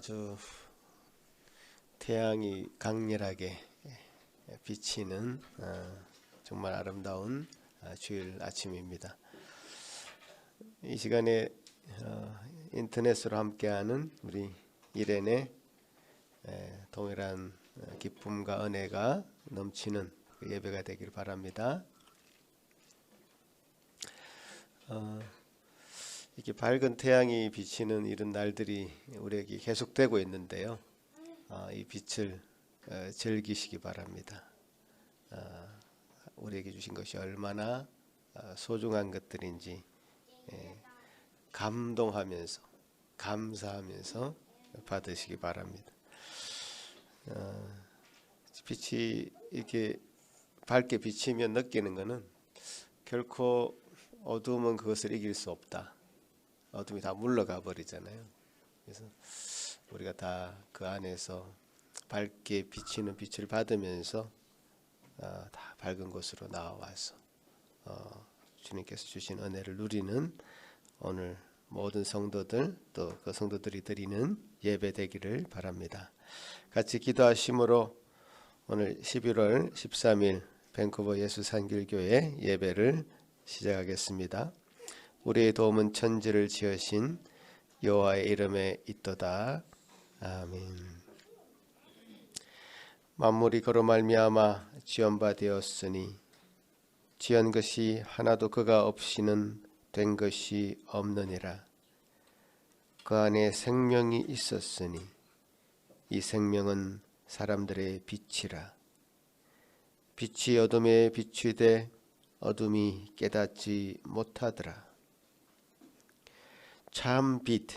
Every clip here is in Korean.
아주 태양이 강렬하게 비치는 정말 아름다운 주일 아침입니다. 이 시간에 인터넷으로 함께하는 우리 이레네 동일한 기쁨과 은혜가 넘치는 그 예배가 되길 바랍니다. 이렇게 밝은 태양이 비치는 이런 날들이 우리에게 계속되고 있는데요. 이 빛을 즐기시기 바랍니다. 우리에게 주신 것이 얼마나 소중한 것들인지 감동하면서 감사하면서 받으시기 바랍니다. 빛이 이렇게 밝게 비치면 느끼는 것은 결코 어두움은 그것을 이길 수 없다. 어둠이 다 물러가 버리잖아요. 그래서 우리가 다 그 안에서 밝게 비치는 빛을 받으면서 다 밝은 곳으로 나와서 주님께서 주신 은혜를 누리는 오늘 모든 성도들 또 그 성도들이 드리는 예배 되기를 바랍니다. 같이 기도하심으로 오늘 11월 13일 밴쿠버 예수산길교회 예배를 시작하겠습니다. 우리의 도움은 천지를 지으신 여호와의 이름에 있도다. 아멘. 만물이 그로 말미암아 지은 바 되었으니 지은 것이 하나도 그가 없이는 된 것이 없느니라. 그 안에 생명이 있었으니 이 생명은 사람들의 빛이라. 빛이 어둠에 비추되 어둠이 깨닫지 못하더라. 참 빛,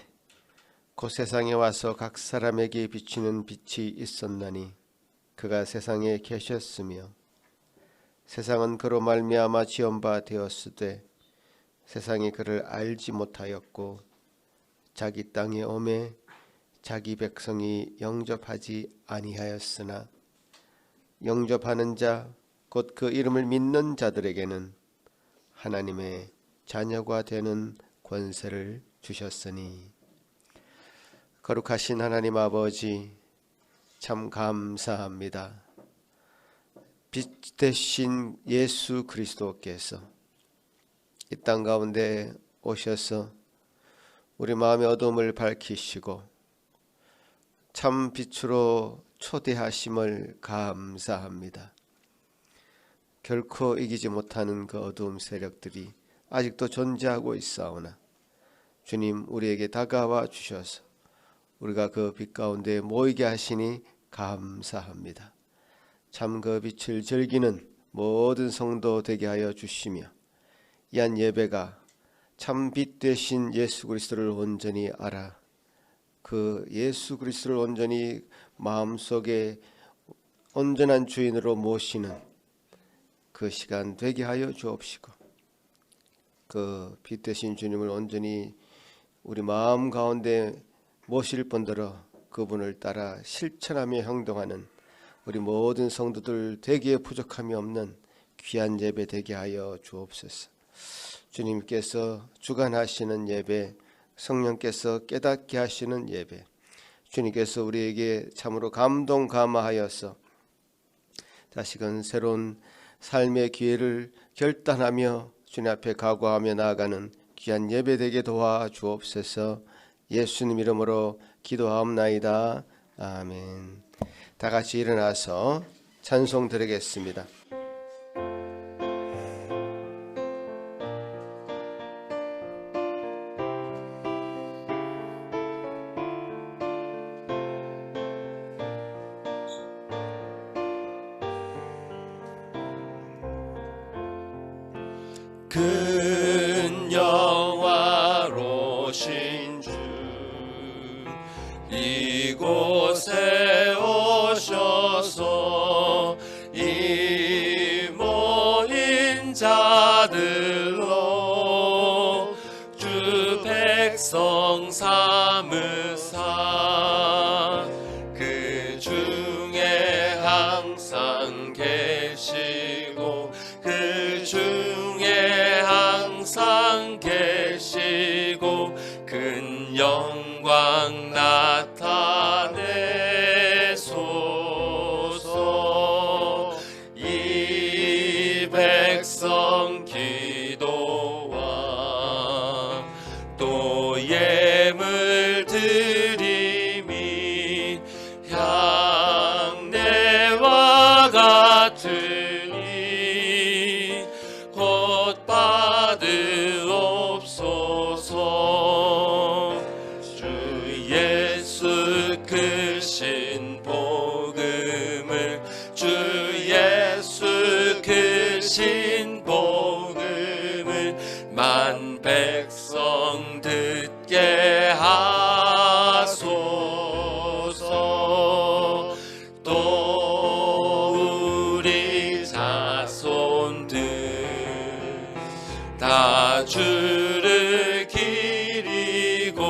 곧 세상에 와서 각 사람에게 비추는 빛이 있었나니 그가 세상에 계셨으며 세상은 그로 말미암아 지은 바 되었으되 세상이 그를 알지 못하였고 자기 땅에 오매 자기 백성이 영접하지 아니하였으나 영접하는 자 곧 그 이름을 믿는 자들에게는 하나님의 자녀가 되는 권세를 주셨으니 거룩하신 하나님 아버지 참 감사합니다. 빛 되신 예수 그리스도께서 이 땅 가운데 오셔서 우리 마음의 어둠을 밝히시고 참 빛으로 초대하심을 감사합니다. 결코 이기지 못하는 그 어두움 세력들이 아직도 존재하고 있사오나 주님 우리에게 다가와 주셔서 우리가 그 빛 가운데 모이게 하시니 감사합니다. 참 그 빛을 즐기는 모든 성도 되게 하여 주시며 이 한 예배가 참 빛 되신 예수 그리스도를 온전히 알아 그 예수 그리스도를 온전히 마음속에 온전한 주인으로 모시는 그 시간 되게 하여 주옵시고 그 빛 되신 주님을 온전히 우리 마음 가운데 모실 뿐더러 그분을 따라 실천하며 행동하는 우리 모든 성도들 되기에 부족함이 없는 귀한 예배 되게 하여 주옵소서. 주님께서 주관하시는 예배, 성령께서 깨닫게 하시는 예배, 주님께서 우리에게 참으로 감동 감화하여서 다시금 새로운 삶의 기회를 결단하며 주님 앞에 각오하며 나아가는 귀한 예배 되게 도와주옵소서. 예수님 이름으로 기도하옵나이다. 아멘. 다 같이 일어나서 찬송 드리겠습니다. 큰 영화로신 주 이곳에 오셔서 이 모인 자들로 주 백성 삼으사 그 중에 항상 계시고 그 중에 항상 계시고 큰 영광 나타내시고 주옵소서. 주 예수 크신 복음을, 주 예수 크신 복음을 만 백성 듣게 하소서. 또 우리 자손들 다 주를 기리고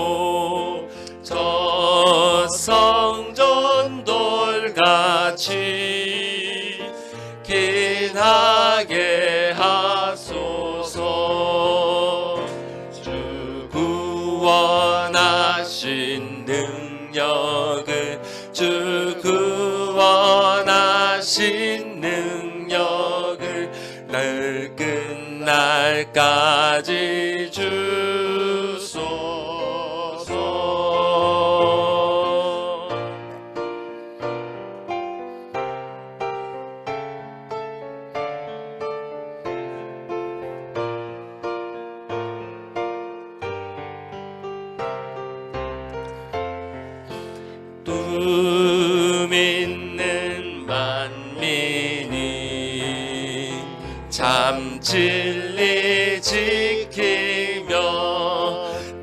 저 성전 돌같이 긴하게 하소서. 주 구원하신 능력을, 주 구원하신 능력을 늘 끝날까지 주소서. 또 믿는 만민이 참 진리 지키며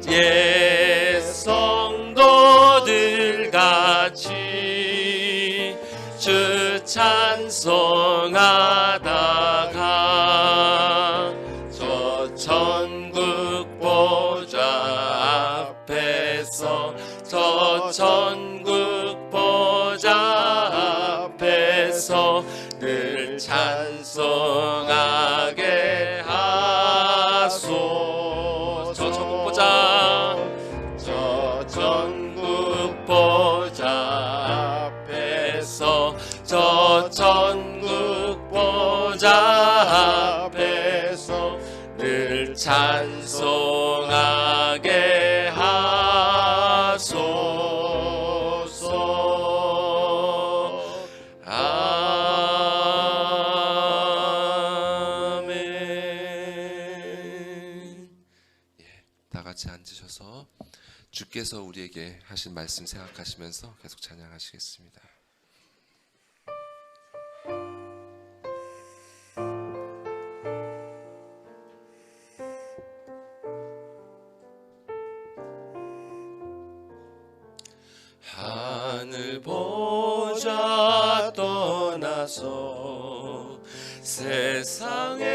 옛 성도들 같이 주 찬송하다가 저 천국 보좌 앞에서, 저 천국 보좌 앞에서 늘 찬송하게 하소서. 저 천국 보좌, 저 천국 보좌 앞에서, 저 천국 보좌 앞에서 늘 찬송하게 하소서. 아멘. 다 같이 앉으셔서 주께서 우리에게 하신 말씀 생각하시면서 계속 찬양하시겠습니다. 하늘 보좌 떠나서 세상에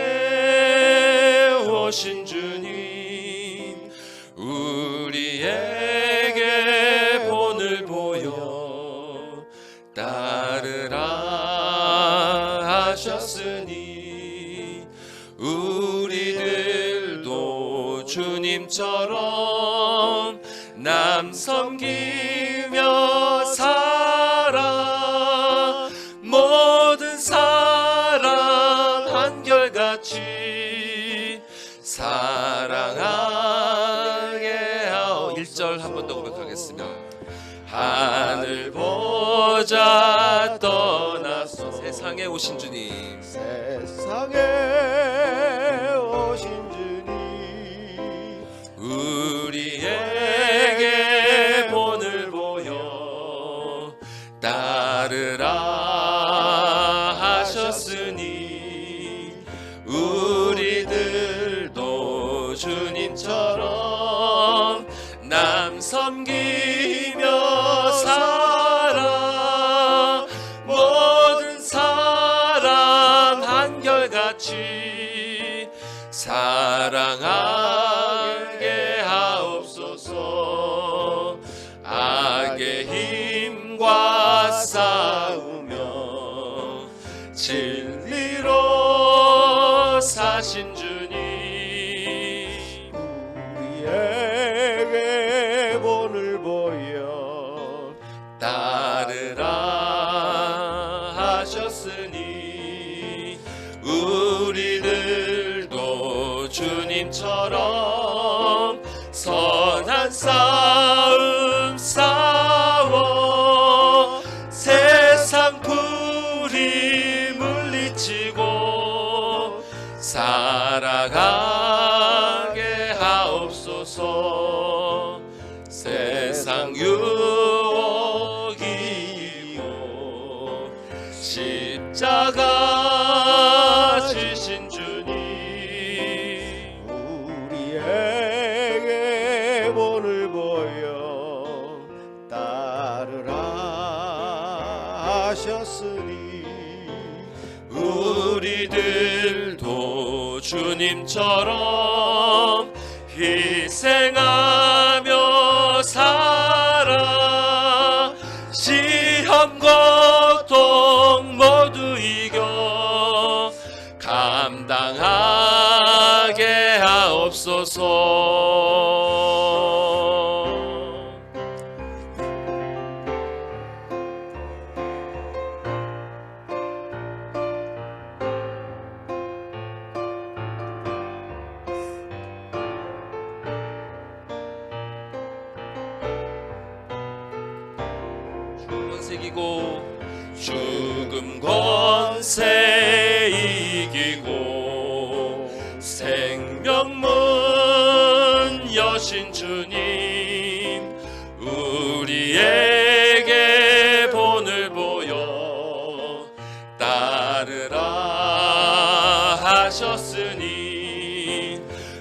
오신 주님, 우리에게 본을 보여 따르라 하셨으니 우리들도 주님처럼 남 섬기며 살아 모든 사람 한결같이 사랑하게 하오. 1절 한 번 더 고백하겠습니다. 하늘 보좌 떠나서 세상에 오신 주님, 세상에 오신 주님, 우리에게 본을 보여 따르라 하셨으니 우리들도 주님처럼 남 섬기며 살아 모든 사람 한결같이 사랑하게 하옵소서. 악의 힘과 싸우며 진리로 사신 주님, 우리에게 본을 보여 따르라 하셨으니 우리들도 주님처럼 선한 싸움 싸워 세상 불이 물리치고 살아가 하옵소서. 세상 유혹이고 십자가 지신 주님, 우리에게 본을 보여 따르라 하셨으니 우리들도 주님처럼 희생하며 살아 시험 고통 모두 이겨 감당하게 하옵소서. 이기고 죽음 권세 이기고 생명문 여신 주님, 우리에게 본을 보여 따르라 하셨으니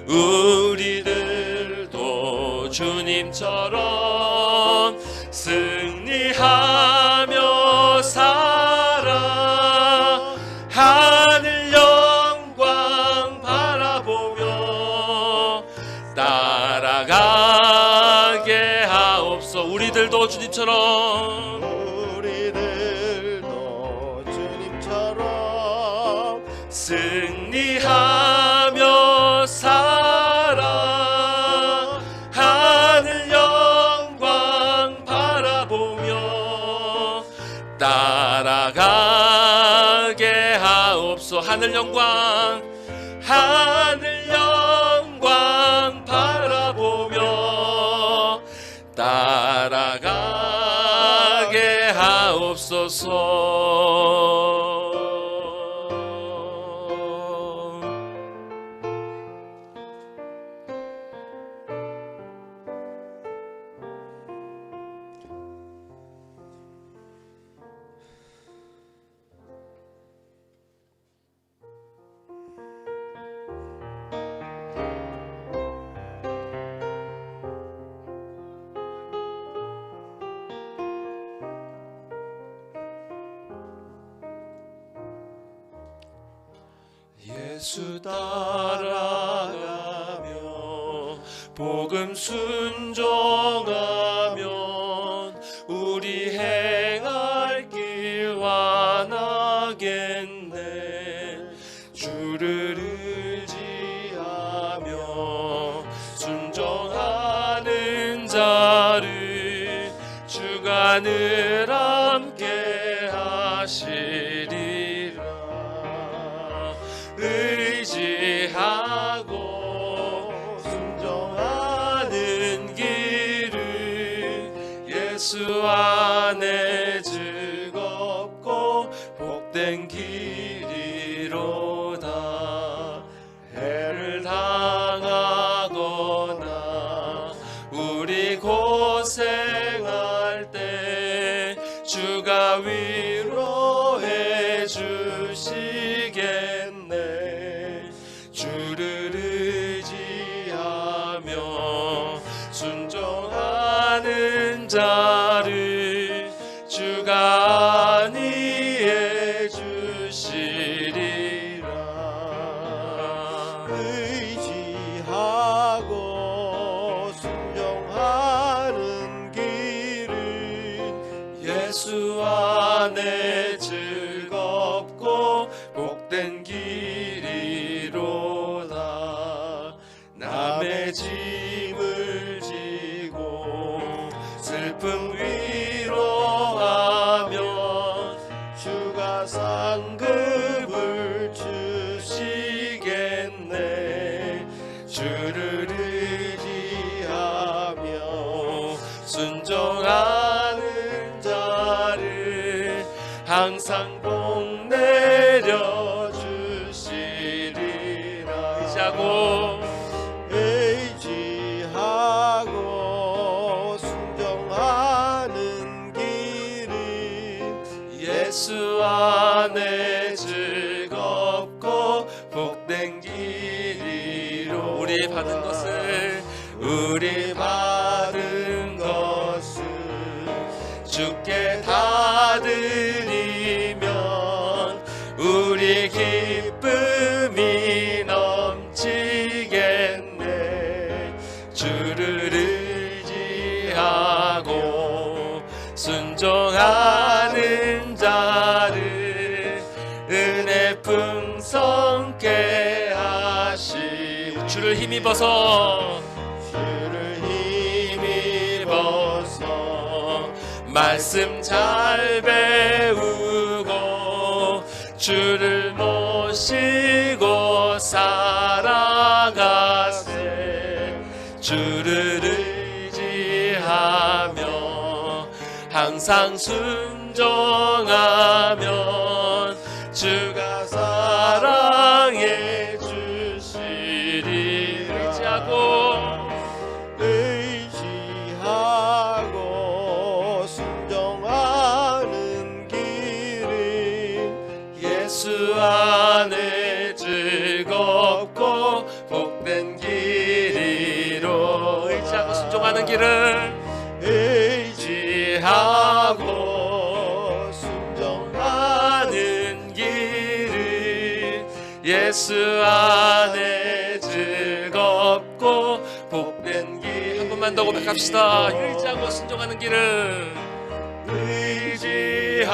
우리들도 주님처럼 승리하며 살아 하늘 영광 바라보며 따라가게 하옵소. 우리들도 주님처럼 승리하며 살아 하늘 영광 바라보며 따라가게 하옵소. 하늘 영광 바라보며 따라가게 하옵소서. 예수 따라가며 복음 순종하면 우리 행할 길 완하겠네. 주를 의지하며 순종하는 자를 주가 늘 함께 하시리라. 의지하고 순종하는 길은 예수 안에 즐겁고 복된 길이로다. 해를 당하거나 우리 고생할 때 주가 위로해 주시겠네. 주를 의지하며 순종하는 자를 주가 안위해 주시리라. 의지하고 순종하는 길은 예수 안에 즐겁고 복된 길이로다. 남의 짐을 지고 슬픔 위로하면 주가 상급을 주시겠네. 주를 의지하며 순종하는 자를 항상 복 내려 주시리라. 의지하고 것을 우리 받은 것을 주께 다 드리면 우리 기쁨이 넘치겠네. 주를 의지하고 순종하는 자를 은혜 풍성케 하시고 주를 힘입어서 말씀 잘 배우고 주를 모시고 살아가세. 주를 의지하며 항상 순종하면 주가 사랑해 주시리. 의지하고 순종하는 길은 예수 안에 즐겁고 복된 길이로. 의지하고 순종하는 길은 의지하고 순종하는 길은 예수 안에 즐겁고 복된 길. 한 번만 더 고백합시다. 의지하고 순종하는 길은 의지하고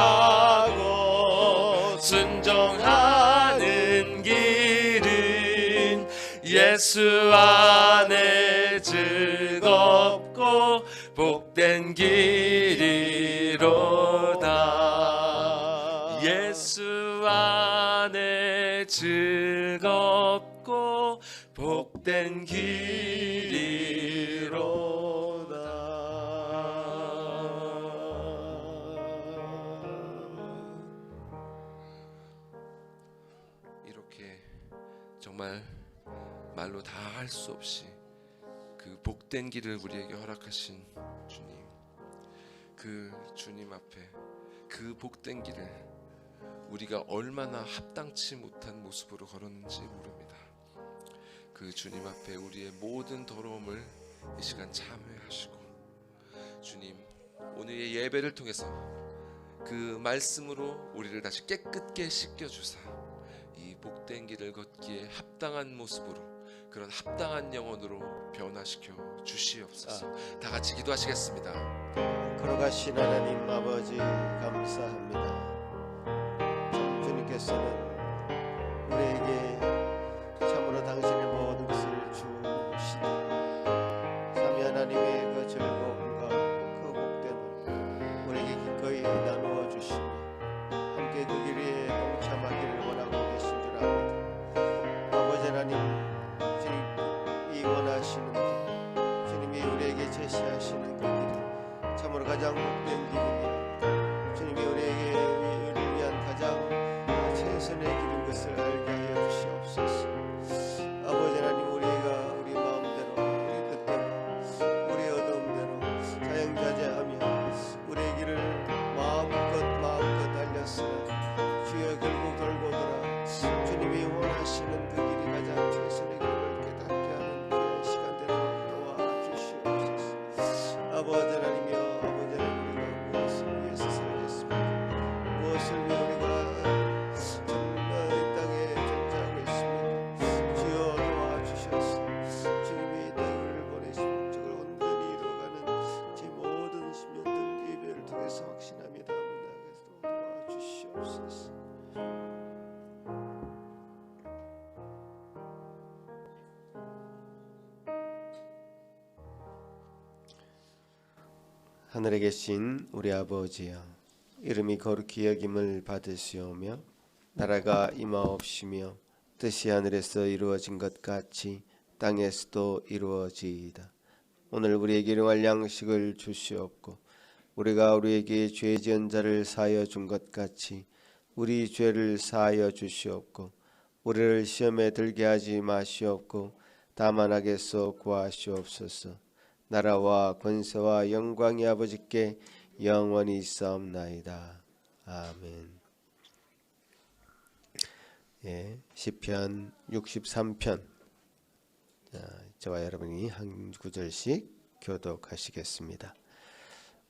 순종하는 길은 예수 안에 즐겁고 복된 길이로다. 예수 안에 즐겁고 복된 길이로다. 이렇게 정말 말로 다 할 수 없이 그 복된 길을 우리에게 허락하신 주님, 그 주님 앞에 그 복된 길을 우리가 얼마나 합당치 못한 모습으로 걸었는지 모릅니다. 그 주님 앞에 우리의 모든 더러움을 이 시간 참회하시고, 주님 오늘의 예배를 통해서 그 말씀으로 우리를 다시 깨끗게 씻겨주사 이 복된 길을 걷기에 합당한 모습으로, 그런 합당한 영혼으로 변화시켜 주시옵소서. 다 같이 기도하시겠습니다. 걸어가신 하나님 아버지 감사합니다. 참 주님께서는 우리에게 참으로 당신의 모든 것을 주시니 삼위 하나님의 그 즐거움과 그 복됨을 우리에게 기꺼이 나누어 주시니 함께 그 길에 동참하기를 원하고 계신 줄 압니다. 아버지 하나님, 주님이 원하시는 길, 주님이 우리에게 제시하시는 그 길이 참으로 가장 복된 길이며 주님이 우리에게 우리를 위한 가장 최선의 길인 것을 알게 하여 주시옵소서. 아버지 하나님, 우리가 우리 마음대로 우리 뜻대로 우리 어두움대로 자영자재하며 우리의 길을 마음껏 달렸으나 주여 결국 돌고 돌아 주님이 원하시는 그 길이 가장 최선의 길을 깨닫게 하는 귀한 시간 되도록 도와 주시옵소서. 아버지 하나님이여, 아버지 하나님, 우리가 무엇을 위해서 살겠습니까? 무엇을 위해 우리가 정말 이 땅에 존재하고 있습니까? 주여 도와주셔서 주님이 이 땅에 우리를 보내신 목적을 온전히 이루어가는 제 모든 심령들 예배를 통해서 확신합니다. 도와주시옵소서. 하늘에 계신 우리 아버지여, 이름이 거룩히 여김을 받으시오며 나라가 임하옵시며 뜻이 하늘에서 이루어진 것 같이 땅에서도 이루어지이다. 오늘 우리에게 일용할 양식을 주시옵고 우리가 우리에게 죄 지은 자를 사하여 준 것 같이 우리 죄를 사하여 주시옵고 우리를 시험에 들게 하지 마시옵고 다만 악에서 구하시옵소서. 나라와 권세와 영광이 아버지께 영원히 있사옵나이다. 아멘. 시편 63편 저와 여러분이 한 구절씩 교독하시겠습니다.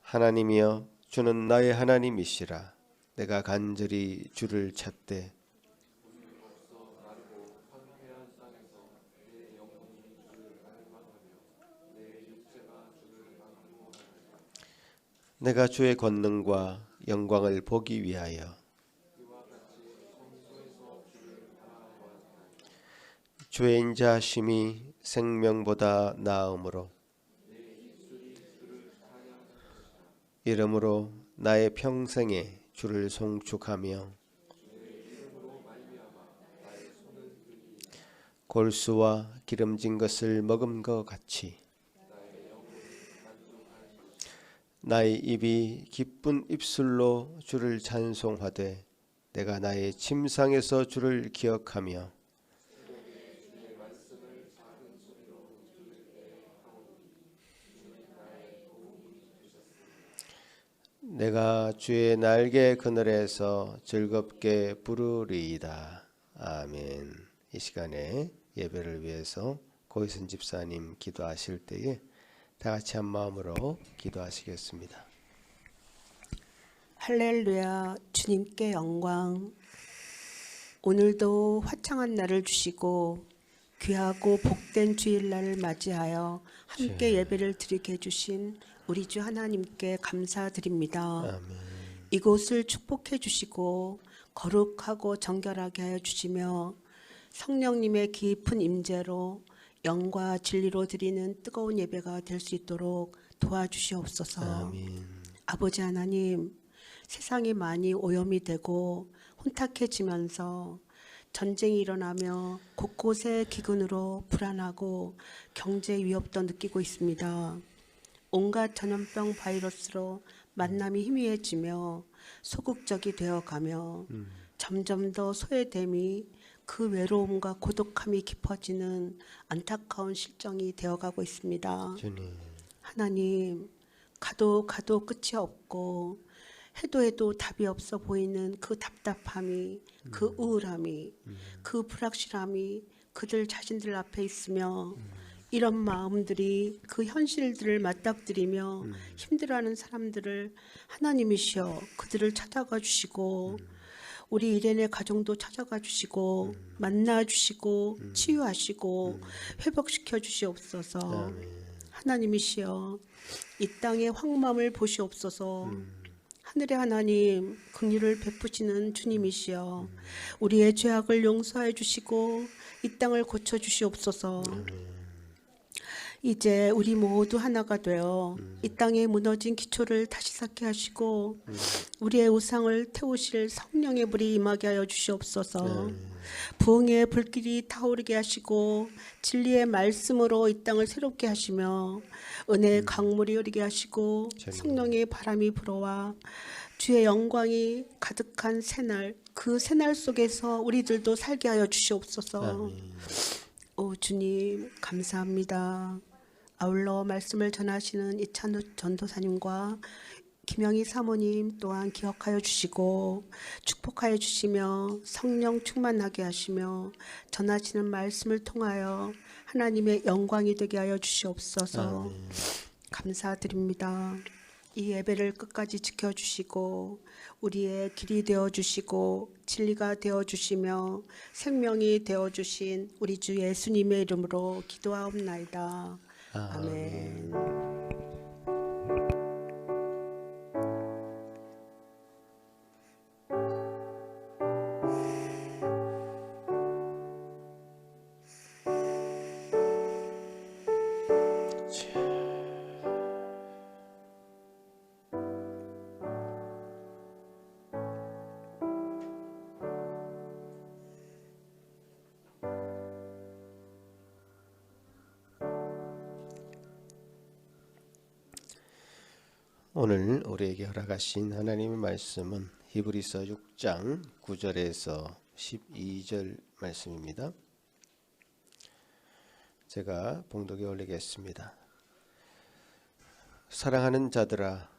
하나님이여 주는 나의 하나님이시라. 내가 간절히 주를 찾되 내가 주의 권능과 영광을 보기 위하여 주의 인자하심이 생명보다 나음으로 이러므로 나의 평생에 주를 송축하며 골수와 기름진 것을 먹은 것 같이 나의 입이 기쁜 입술로 주를 찬송하되 내가 나의 침상에서 주를 기억하며 내가 주의 날개 그늘에서 즐겁게 부르리이다. 아멘. 이 시간에 예배를 위해서 고희선 집사님 기도하실 때에 다 같이 한 마음으로 기도하시겠습니다. 할렐루야. 주님께 영광. 오늘도 화창한 날을 주시고 귀하고 복된 주일날을 맞이하여 함께 예배를 드리게 해주신 우리 주 하나님께 감사드립니다. 아멘. 이곳을 축복해 주시고 거룩하고 정결하게 하여 주시며 성령님의 깊은 임재로 영과 진리로 드리는 뜨거운 예배가 될 수 있도록 도와주시옵소서. 아멘. 아버지 하나님, 세상이 많이 오염이 되고 혼탁해지면서 전쟁이 일어나며 곳곳에 기근으로 불안하고 경제 위협도 느끼고 있습니다. 온갖 전염병 바이러스로 만남이 희미해지며 소극적이 되어가며 점점 더 소외됨이 그 외로움과 고독함이 깊어지는 안타까운 실정이 되어가고 있습니다. 주님. 하나님, 가도 끝이 없고 해도 답이 없어 보이는 그 답답함이, 그 우울함이, 그 불확실함이 그들 자신들 앞에 있으며 이런 마음들이 그 현실들을 맞닥뜨리며 힘들어하는 사람들을 하나님이시여 그들을 찾아가 주시고 우리 이레네 가정도 찾아가 주시고 만나 주시고 치유하시고 회복시켜 주시옵소서. 하나님이시여 이 땅의 황망을 보시옵소서. 하늘의 하나님 긍휼을 베푸시는 주님이시여 우리의 죄악을 용서해 주시고 이 땅을 고쳐 주시옵소서. 이제 우리 모두 하나가 되어 이 땅에 무너진 기초를 다시 쌓게 하시고 우리의 우상을 태우실 성령의 불이 임하게 하여 주시옵소서. 부흥의 불길이 타오르게 하시고 진리의 말씀으로 이 땅을 새롭게 하시며 은혜의 강물이 흐르게 하시고 성령의 바람이 불어와 주의 영광이 가득한 새날, 그 새날 속에서 우리들도 살게 하여 주시옵소서. 오 주님 감사합니다. 아울러 말씀을 전하시는 이찬우 전도사님과 김영희 사모님 또한 기억하여 주시고 축복하여 주시며 성령 충만하게 하시며 전하시는 말씀을 통하여 하나님의 영광이 되게 하여 주시옵소서. 감사드립니다. 이 예배를 끝까지 지켜주시고 우리의 길이 되어주시고 진리가 되어주시며 생명이 되어주신 우리 주 예수님의 이름으로 기도하옵나이다. 아멘. 오늘 우리에게 허락하신 하나님의 말씀은 히브리서 6장 9절에서 12절 말씀입니다. 제가 봉독에 올리겠습니다. 사랑하는 자들아,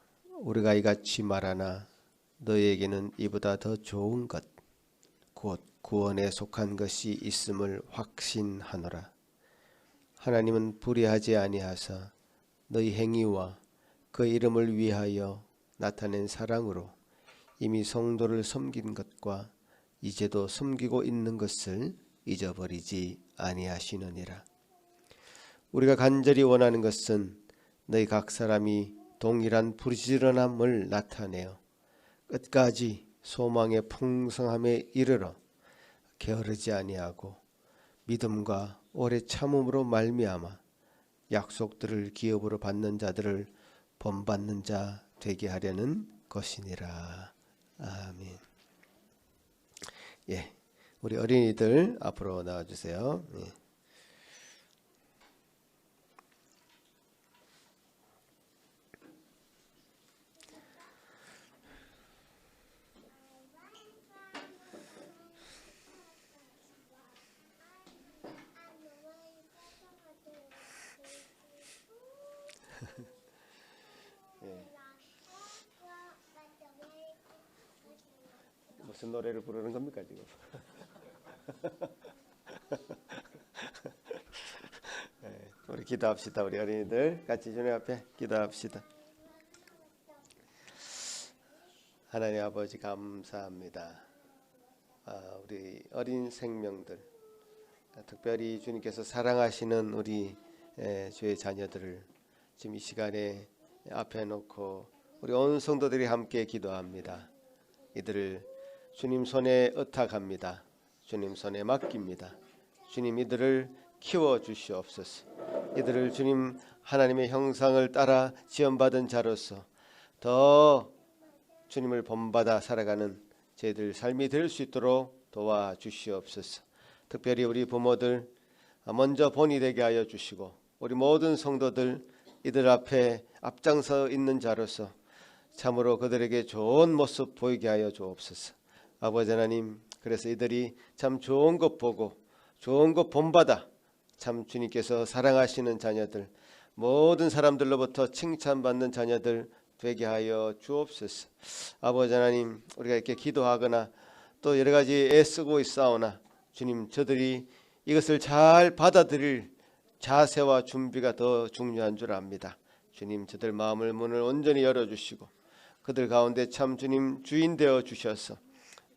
우리가 이같이 말하나 너희에게는 이보다 더 좋은 것, 곧 구원에 속한 것이 있음을 확신하노라. 하나님은 불의하지 아니하사 너희 행위와 그 이름을 위하여 나타낸 사랑으로 이미 성도를 섬긴 것과 이제도 섬기고 있는 것을 잊어버리지 아니하시느니라. 우리가 간절히 원하는 것은 너희 각 사람이 동일한 부지런함을 나타내어 끝까지 소망의 풍성함에 이르러 게으르지 아니하고 믿음과 오래 참음으로 말미암아 약속들을 기업으로 받는 자들을 본받는 자 되게 하려는 것이니라. 아멘. 예, 우리 어린이들 앞으로 나와주세요. 예. 무슨 노래를 부르는 겁니까 지금? 네, 우리 기도합시다. 우리 어린이들 같이 주님 앞에 기도합시다. 하나님 아버지 감사합니다. 우리 어린 생명들, 특별히 주님께서 사랑하시는 우리 주의 자녀들을 지금 이 시간에 앞에 놓고 우리 온 성도들이 함께 기도합니다. 이들을 주님 손에 의탁합니다. 주님 손에 맡깁니다. 주님 이들을 키워 주시옵소서. 이들을 주님 하나님의 형상을 따라 지원받은 자로서 더 주님을 본받아 살아가는 저희들 삶이 될 수 있도록 도와주시옵소서. 특별히 우리 부모들 먼저 본이 되게 하여 주시고 우리 모든 성도들 이들 앞에 앞장서 있는 자로서 참으로 그들에게 좋은 모습 보이게 하여 주옵소서. 아버지 하나님, 그래서 이들이 참 좋은 것 보고 좋은 것 본받아 참 주님께서 사랑하시는 자녀들, 모든 사람들로부터 칭찬받는 자녀들 되게 하여 주옵소서. 아버지 하나님, 우리가 이렇게 기도하거나 또 여러 가지 애쓰고 있사오나 주님, 저들이 이것을 잘 받아들일 자세와 준비가 더 중요한 줄 압니다. 주님, 저들 마음을 문을 온전히 열어주시고 그들 가운데 참 주님 주인 되어 주셔서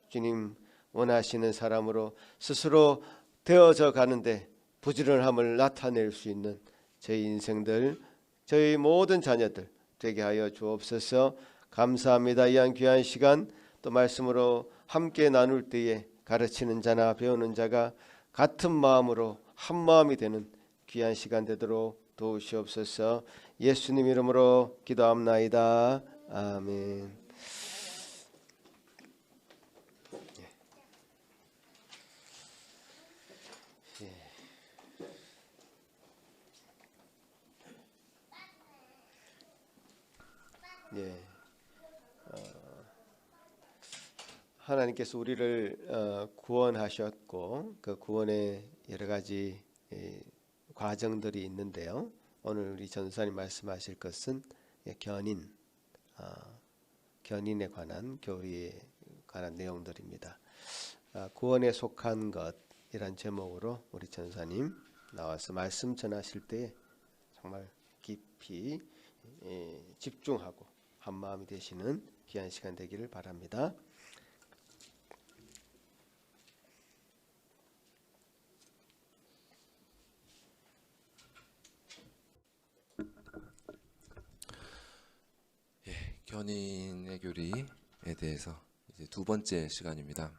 주님 원하시는 사람으로 스스로 되어져 가는데 부지런함을 나타낼 수 있는 저희 인생들, 저희 모든 자녀들 되게 하여 주옵소서. 감사합니다. 이한 귀한 시간 또 말씀으로 함께 나눌 때에 가르치는 자나 배우는 자가 같은 마음으로 한 마음이 되는 귀한 시간 되도록 도우시옵소서. 예수님 이름으로 기도합나이다. 아멘. 예. 하나님께서 우리를 구원하셨고 그 구원의 여러 가지 과정들이 있는데요. 오늘 우리 전사님 말씀하실 것은 견인에 관한 교리에 관한 내용들입니다. 구원에 속한 것이란 제목으로 우리 전사님 나와서 말씀 전하실 때 정말 깊이 집중하고 한 마음이 되시는 귀한 시간 되기를 바랍니다. 견인의 교리에 대해서 이제 두 번째 시간입니다.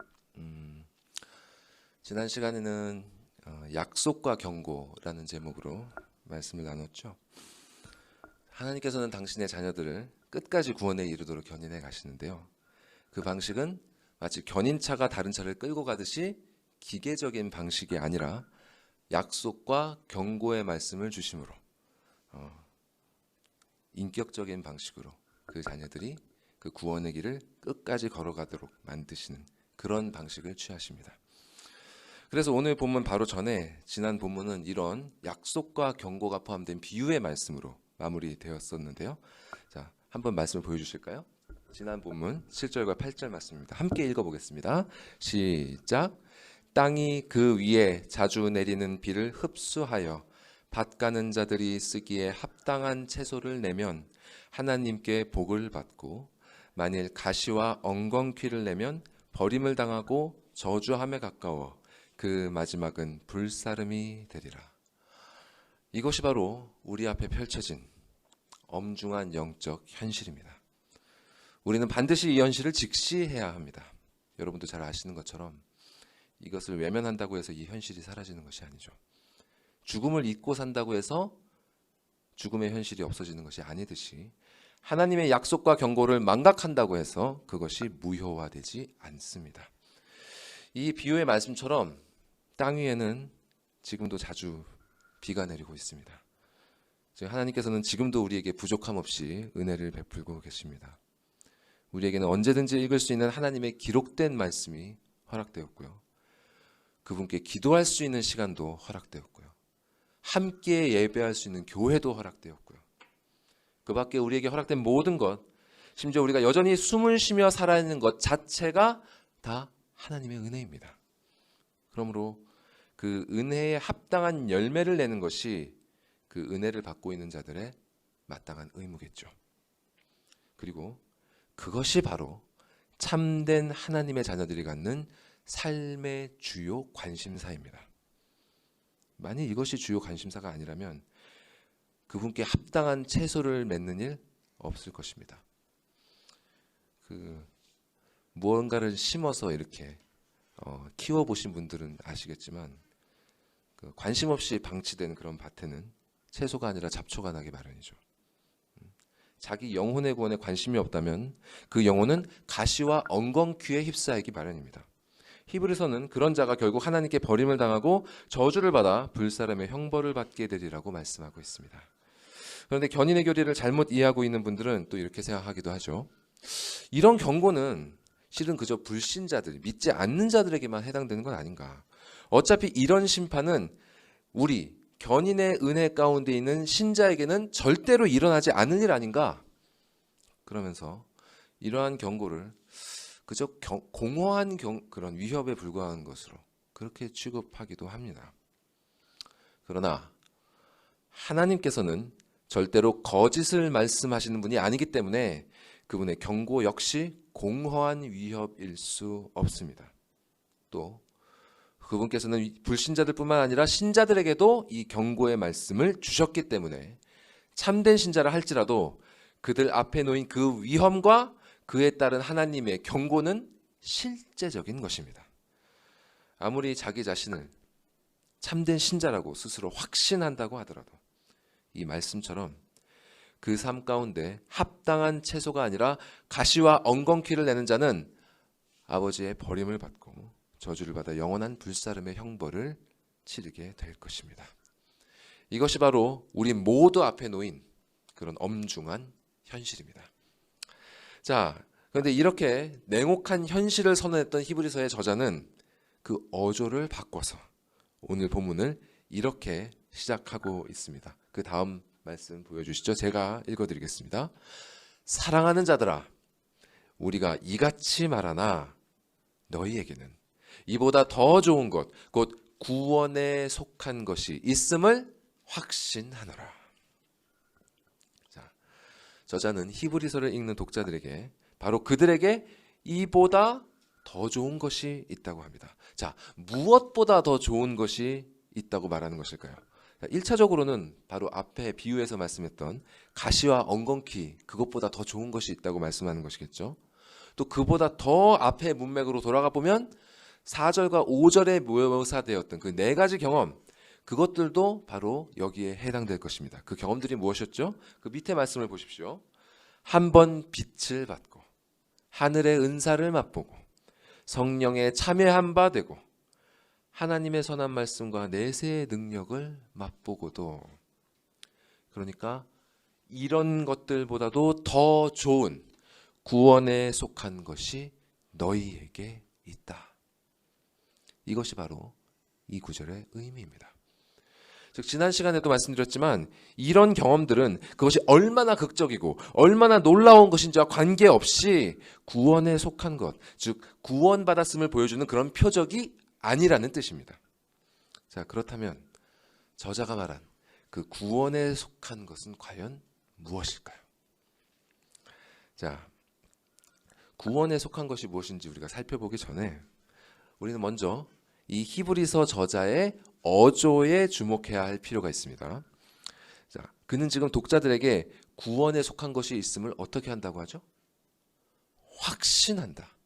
지난 시간에는 약속과 경고라는 제목으로 말씀을 나눴죠. 하나님께서는 당신의 자녀들을 끝까지 구원에 이르도록 견인해 가시는데요. 그 방식은 마치 견인차가 다른 차를 끌고 가듯이 기계적인 방식이 아니라 약속과 경고의 말씀을 주심으로 인격적인 방식으로 그 자녀들이 그 구원의 길을 끝까지 걸어가도록 만드시는 그런 방식을 취하십니다. 그래서 오늘 본문 바로 전에 지난 본문은 이런 약속과 경고가 포함된 비유의 말씀으로 마무리되었었는데요. 자, 한번 말씀을 보여주실까요? 지난 본문 7절과 8절 말씀입니다. 함께 읽어보겠습니다. 시작. 땅이 그 위에 자주 내리는 비를 흡수하여 밭 가는 자들이 쓰기에 합당한 채소를 내면 하나님께 복을 받고 만일 가시와 엉겅퀴를 내면 버림을 당하고 저주함에 가까워 그 마지막은 불사름이 되리라. 이것이 바로 우리 앞에 펼쳐진 엄중한 영적 현실입니다. 우리는 반드시 이 현실을 직시해야 합니다. 여러분도 잘 아시는 것처럼 이것을 외면한다고 해서 이 현실이 사라지는 것이 아니죠. 죽음을 잊고 산다고 해서 죽음의 현실이 없어지는 것이 아니듯이 하나님의 약속과 경고를 망각한다고 해서 그것이 무효화되지 않습니다. 이 비유의 말씀처럼 땅 위에는 지금도 자주 비가 내리고 있습니다. 하나님께서는 지금도 우리에게 부족함 없이 은혜를 베풀고 계십니다. 우리에게는 언제든지 읽을 수 있는 하나님의 기록된 말씀이 허락되었고요. 그분께 기도할 수 있는 시간도 허락되었고요. 함께 예배할 수 있는 교회도 허락되었고요. 그 밖에 우리에게 허락된 모든 것, 심지어 우리가 여전히 숨을 쉬며 살아있는 것 자체가 다 하나님의 은혜입니다. 그러므로 그 은혜에 합당한 열매를 내는 것이 그 은혜를 받고 있는 자들의 마땅한 의무겠죠. 그리고 그것이 바로 참된 하나님의 자녀들이 갖는 삶의 주요 관심사입니다. 만약 이것이 주요 관심사가 아니라면 그분께 합당한 채소를 맺는 일 없을 것입니다. 무언가를 심어서 이렇게 키워보신 분들은 아시겠지만 관심 없이 방치된 그런 밭에는 채소가 아니라 잡초가 나기 마련이죠. 자기 영혼의 구원에 관심이 없다면 그 영혼은 가시와 엉겅퀴에 휩싸이기 마련입니다. 히브리서는 그런 자가 결국 하나님께 버림을 당하고 저주를 받아 불사람의 형벌을 받게 되리라고 말씀하고 있습니다. 그런데 견인의 교리를 잘못 이해하고 있는 분들은 또 이렇게 생각하기도 하죠. 이런 경고는 실은 그저 불신자들, 믿지 않는 자들에게만 해당되는 건 아닌가. 어차피 이런 심판은 우리 견인의 은혜 가운데 있는 신자에게는 절대로 일어나지 않을 일 아닌가. 그러면서 이러한 경고를 그저 공허한 그런 위협에 불과한 것으로 그렇게 취급하기도 합니다. 그러나 하나님께서는 절대로 거짓을 말씀하시는 분이 아니기 때문에 그분의 경고 역시 공허한 위협일 수 없습니다. 또 그분께서는 불신자들뿐만 아니라 신자들에게도 이 경고의 말씀을 주셨기 때문에 참된 신자라 할지라도 그들 앞에 놓인 그 위험과 그에 따른 하나님의 경고는 실제적인 것입니다. 아무리 자기 자신을 참된 신자라고 스스로 확신한다고 하더라도 이 말씀처럼 그 삶 가운데 합당한 채소가 아니라 가시와 엉겅퀴를 내는 자는 아버지의 버림을 받고 저주를 받아 영원한 불사름의 형벌을 치르게 될 것입니다. 이것이 바로 우리 모두 앞에 놓인 그런 엄중한 현실입니다. 자, 그런데 이렇게 냉혹한 현실을 선언했던 히브리서의 저자는 그 어조를 바꿔서 오늘 본문을 이렇게 시작하고 있습니다. 그 다음 말씀 보여주시죠. 제가 읽어드리겠습니다. 사랑하는 자들아, 우리가 이같이 말하나 너희에게는 이보다 더 좋은 것, 곧 구원에 속한 것이 있음을 확신하노라. 자, 저자는 히브리서를 읽는 독자들에게 바로 그들에게 이보다 더 좋은 것이 있다고 합니다. 자, 무엇보다 더 좋은 것이 있다고 말하는 것일까요? 1차적으로는 바로 앞에 비유에서 말씀했던 가시와 엉겅퀴, 그것보다 더 좋은 것이 있다고 말씀하는 것이겠죠. 또 그보다 더 앞에 문맥으로 돌아가 보면 4절과 5절에 묘사되었던 그 네 가지 경험, 그것들도 바로 여기에 해당될 것입니다. 그 경험들이 무엇이었죠? 그 밑에 말씀을 보십시오. 한 번 빛을 받고 하늘의 은사를 맛보고 성령에 참여한 바 되고 하나님의 선한 말씀과 내세의 능력을 맛보고도, 그러니까 이런 것들보다도 더 좋은 구원에 속한 것이 너희에게 있다. 이것이 바로 이 구절의 의미입니다. 즉 지난 시간에도 말씀드렸지만 이런 경험들은 그것이 얼마나 극적이고 얼마나 놀라운 것인지와 관계없이 구원에 속한 것, 즉 구원받았음을 보여주는 그런 표적이 아니라는 뜻입니다. 자, 그렇다면 저자가 말한 그 구원에 속한 것은 과연 무엇일까요? 자, 구원에 속한 것이 무엇인지 우리가 살펴보기 전에 우리는 먼저 이 히브리서 저자의 어조에 주목해야 할 필요가 있습니다. 자, 그는 지금 독자들에게 구원에 속한 것이 있음을 어떻게 한다고 하죠? 확신한다.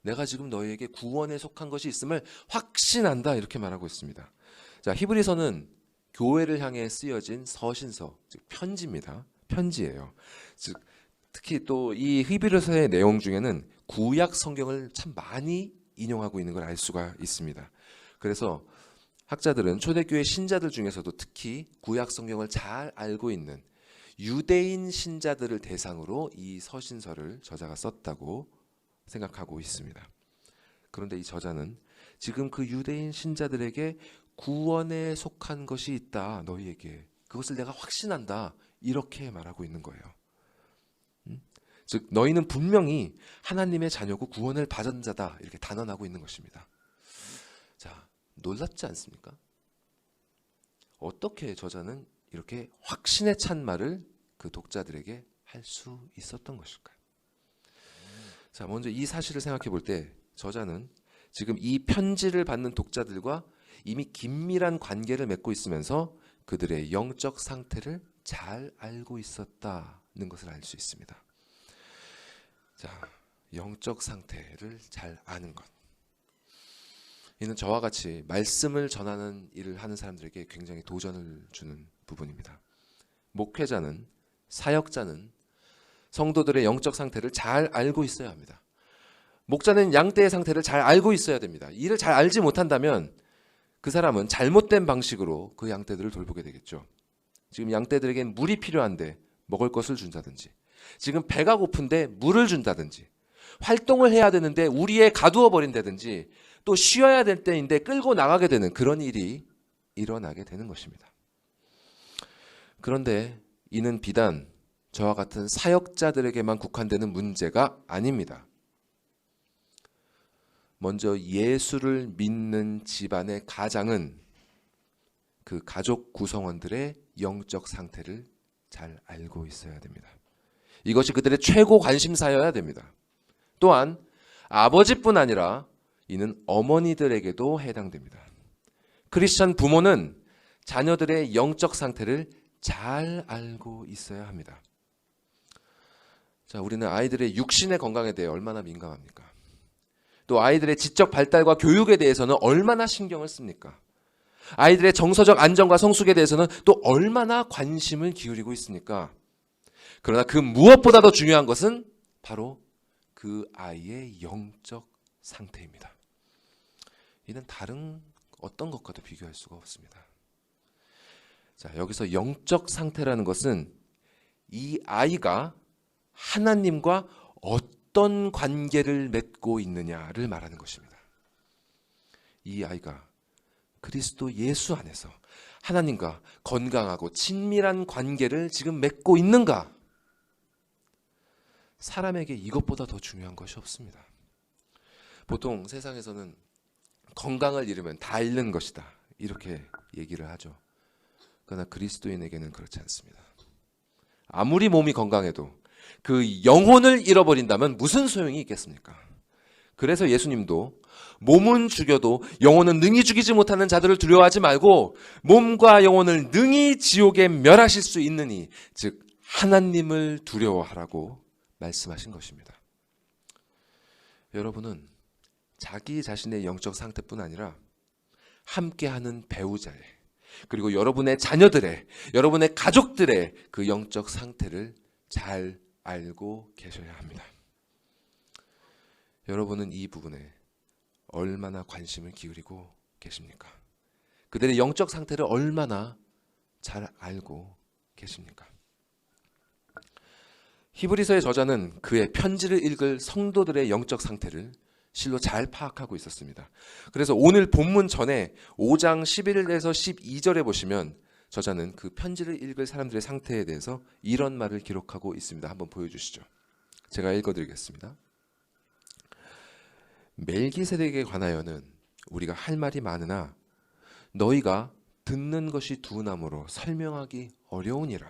내가 지금 너희에게 구원에 속한 것이 있음을 확신한다, 이렇게 말하고 있습니다. 자, 히브리서는 교회를 향해 쓰여진 서신서, 즉 편지입니다. 편지예요. 즉 특히 또 이 히브리서의 내용 중에는 구약 성경을 참 많이 인용하고 있는 걸 알 수가 있습니다. 그래서 학자들은 초대교회 신자들 중에서도 특히 구약 성경을 잘 알고 있는 유대인 신자들을 대상으로 이 서신서를 저자가 썼다고 생각하고 있습니다. 그런데 이 저자는 지금 그 유대인 신자들에게 구원에 속한 것이 있다, 너희에게 그것을 내가 확신한다, 이렇게 말하고 있는 거예요. 즉 너희는 분명히 하나님의 자녀고 구원을 받은 자다, 이렇게 단언하고 있는 것입니다. 자, 놀랍지 않습니까? 어떻게 저자는 이렇게 확신에 찬 말을 그 독자들에게 할 수 있었던 것일까요? 자, 먼저 이 사실을 생각해 볼 때 저자는 지금 이 편지를 받는 독자들과 이미 긴밀한 관계를 맺고 있으면서 그들의 영적 상태를 잘 알고 있었다는 것을 알 수 있습니다. 자, 영적 상태를 잘 아는 것. 이는 저와 같이 말씀을 전하는 일을 하는 사람들에게 굉장히 도전을 주는 부분입니다. 목회자는, 사역자는 성도들의 영적 상태를 잘 알고 있어야 합니다. 목자는 양떼의 상태를 잘 알고 있어야 됩니다. 이를 잘 알지 못한다면 그 사람은 잘못된 방식으로 그 양떼들을 돌보게 되겠죠. 지금 양떼들에겐 물이 필요한데 먹을 것을 준다든지, 지금 배가 고픈데 물을 준다든지, 활동을 해야 되는데 우리에 가두어 버린다든지, 또 쉬어야 될 때인데 끌고 나가게 되는 그런 일이 일어나게 되는 것입니다. 그런데 이는 비단 저와 같은 사역자들에게만 국한되는 문제가 아닙니다. 먼저 예수를 믿는 집안의 가장은 그 가족 구성원들의 영적 상태를 잘 알고 있어야 됩니다. 이것이 그들의 최고 관심사여야 됩니다. 또한 아버지뿐 아니라 이는 어머니들에게도 해당됩니다. 크리스천 부모는 자녀들의 영적 상태를 잘 알고 있어야 합니다. 자, 우리는 아이들의 육신의 건강에 대해 얼마나 민감합니까? 또 아이들의 지적 발달과 교육에 대해서는 얼마나 신경을 씁니까? 아이들의 정서적 안정과 성숙에 대해서는 또 얼마나 관심을 기울이고 있습니까? 그러나 그 무엇보다 더 중요한 것은 바로 그 아이의 영적 상태입니다. 이는 다른 어떤 것과도 비교할 수가 없습니다. 자, 여기서 영적 상태라는 것은 이 아이가 하나님과 어떤 관계를 맺고 있느냐를 말하는 것입니다. 이 아이가 그리스도 예수 안에서 하나님과 건강하고 친밀한 관계를 지금 맺고 있는가? 사람에게 이것보다 더 중요한 것이 없습니다. 보통 세상에서는 건강을 잃으면 다 잃는 것이다, 이렇게 얘기를 하죠. 그러나 그리스도인에게는 그렇지 않습니다. 아무리 몸이 건강해도 그 영혼을 잃어버린다면 무슨 소용이 있겠습니까? 그래서 예수님도 몸은 죽여도 영혼은 능히 죽이지 못하는 자들을 두려워하지 말고 몸과 영혼을 능히 지옥에 멸하실 수 있느니, 즉 하나님을 두려워하라고 말씀하신 것입니다. 여러분은 자기 자신의 영적 상태뿐 아니라 함께하는 배우자의, 그리고 여러분의 자녀들의, 여러분의 가족들의 그 영적 상태를 잘 알고 계셔야 합니다. 여러분은 이 부분에 얼마나 관심을 기울이고 계십니까? 그들의 영적 상태를 얼마나 잘 알고 계십니까? 히브리서의 저자는 그의 편지를 읽을 성도들의 영적 상태를 실로 잘 파악하고 있었습니다. 그래서 오늘 본문 전에 5장 11에서 12절에 보시면 저자는 그 편지를 읽을 사람들의 상태에 대해서 이런 말을 기록하고 있습니다. 한번 보여주시죠. 제가 읽어드리겠습니다. 멜기세덱에 관하여는 우리가 할 말이 많으나 너희가 듣는 것이 둔함으로 설명하기 어려우니라.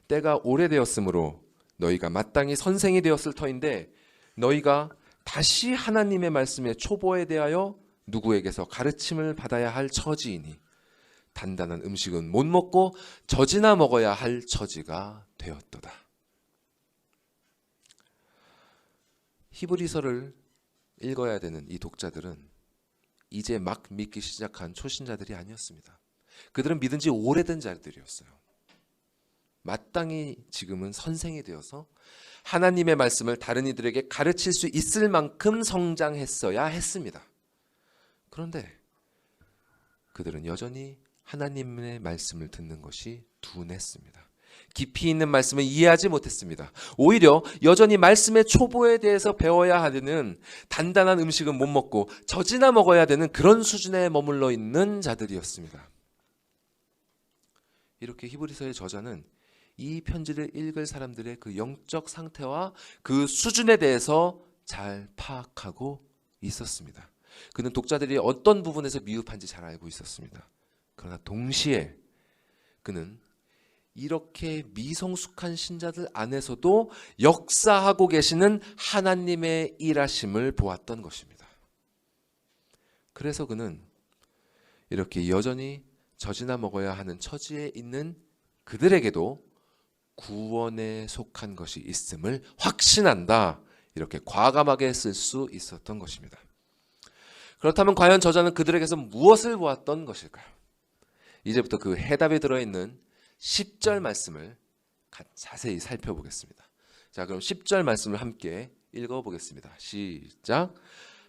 때가 오래되었으므로 너희가 마땅히 선생이 되었을 터인데 너희가 다시 하나님의 말씀의 초보에 대하여 누구에게서 가르침을 받아야 할 처지이니 단단한 음식은 못 먹고 젖이나 먹어야 할 처지가 되었도다. 히브리서를 읽어야 되는 이 독자들은 이제 막 믿기 시작한 초신자들이 아니었습니다. 그들은 믿은 지 오래된 자들이었어요. 마땅히 지금은 선생이 되어서 하나님의 말씀을 다른 이들에게 가르칠 수 있을 만큼 성장했어야 했습니다. 그런데 그들은 여전히 하나님의 말씀을 듣는 것이 둔했습니다. 깊이 있는 말씀을 이해하지 못했습니다. 오히려 여전히 말씀의 초보에 대해서 배워야 하는 단단한 음식은 못 먹고 젖이나 먹어야 되는 그런 수준에 머물러 있는 자들이었습니다. 이렇게 히브리서의 저자는 이 편지를 읽을 사람들의 그 영적 상태와 그 수준에 대해서 잘 파악하고 있었습니다. 그는 독자들이 어떤 부분에서 미흡한지 잘 알고 있었습니다. 그러나 동시에 그는 이렇게 미성숙한 신자들 안에서도 역사하고 계시는 하나님의 일하심을 보았던 것입니다. 그래서 그는 이렇게 여전히 젖이나 먹어야 하는 처지에 있는 그들에게도 구원에 속한 것이 있음을 확신한다. 이렇게 과감하게 쓸 수 있었던 것입니다. 그렇다면 과연 저자는 그들에게서 무엇을 보았던 것일까요? 이제부터 그 해답이 들어있는 10절 말씀을 자세히 살펴보겠습니다. 자, 그럼 10절 말씀을 함께 읽어보겠습니다. 시작.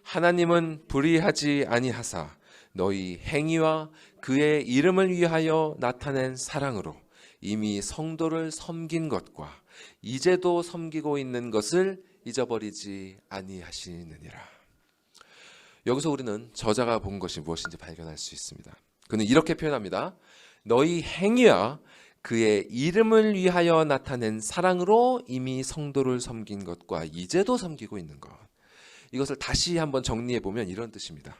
하나님은 불의하지 아니하사 너희 행위와 그의 이름을 위하여 나타낸 사랑으로 이미 성도를 섬긴 것과 이제도 섬기고 있는 것을 잊어버리지 아니하시느니라. 여기서 우리는 저자가 본 것이 무엇인지 발견할 수 있습니다. 그는 이렇게 표현합니다. 너희 행위와 그의 이름을 위하여 나타낸 사랑으로 이미 성도를 섬긴 것과 이제도 섬기고 있는 것. 이것을 다시 한번 정리해 보면 이런 뜻입니다.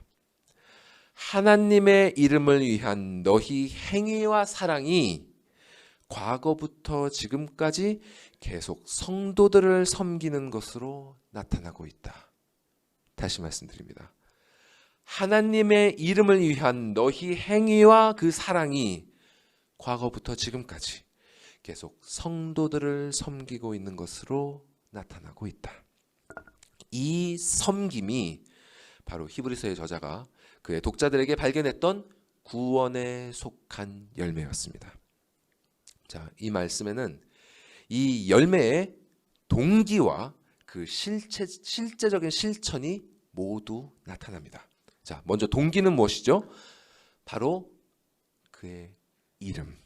하나님의 이름을 위한 너희 행위와 사랑이 과거부터 지금까지 계속 성도들을 섬기는 것으로 나타나고 있다. 다시 말씀드립니다. 하나님의 이름을 위한 너희 행위와 그 사랑이 과거부터 지금까지 계속 성도들을 섬기고 있는 것으로 나타나고 있다. 이 섬김이 바로 히브리서의 저자가 그의 독자들에게 발견했던 구원에 속한 열매였습니다. 자, 이 말씀에는 이 열매의 동기와 그 실제적인 실천이 모두 나타납니다. 자, 먼저 동기는 무엇이죠? 바로 그의 이름,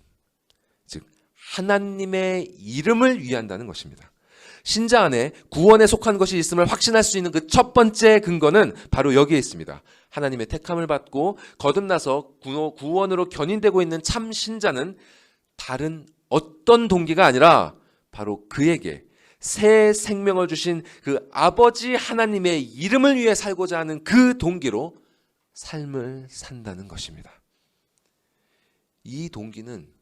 즉 하나님의 이름을 위한다는 것입니다. 신자 안에 구원에 속한 것이 있음을 확신할 수 있는 그 첫 번째 근거는 바로 여기에 있습니다. 하나님의 택함을 받고 거듭나서 구원으로 견인되고 있는 참 신자는 다른 어떤 동기가 아니라 바로 그에게 새 생명을 주신 그 아버지 하나님의 이름을 위해 살고자 하는 그 동기로 삶을 산다는 것입니다. 이 동기는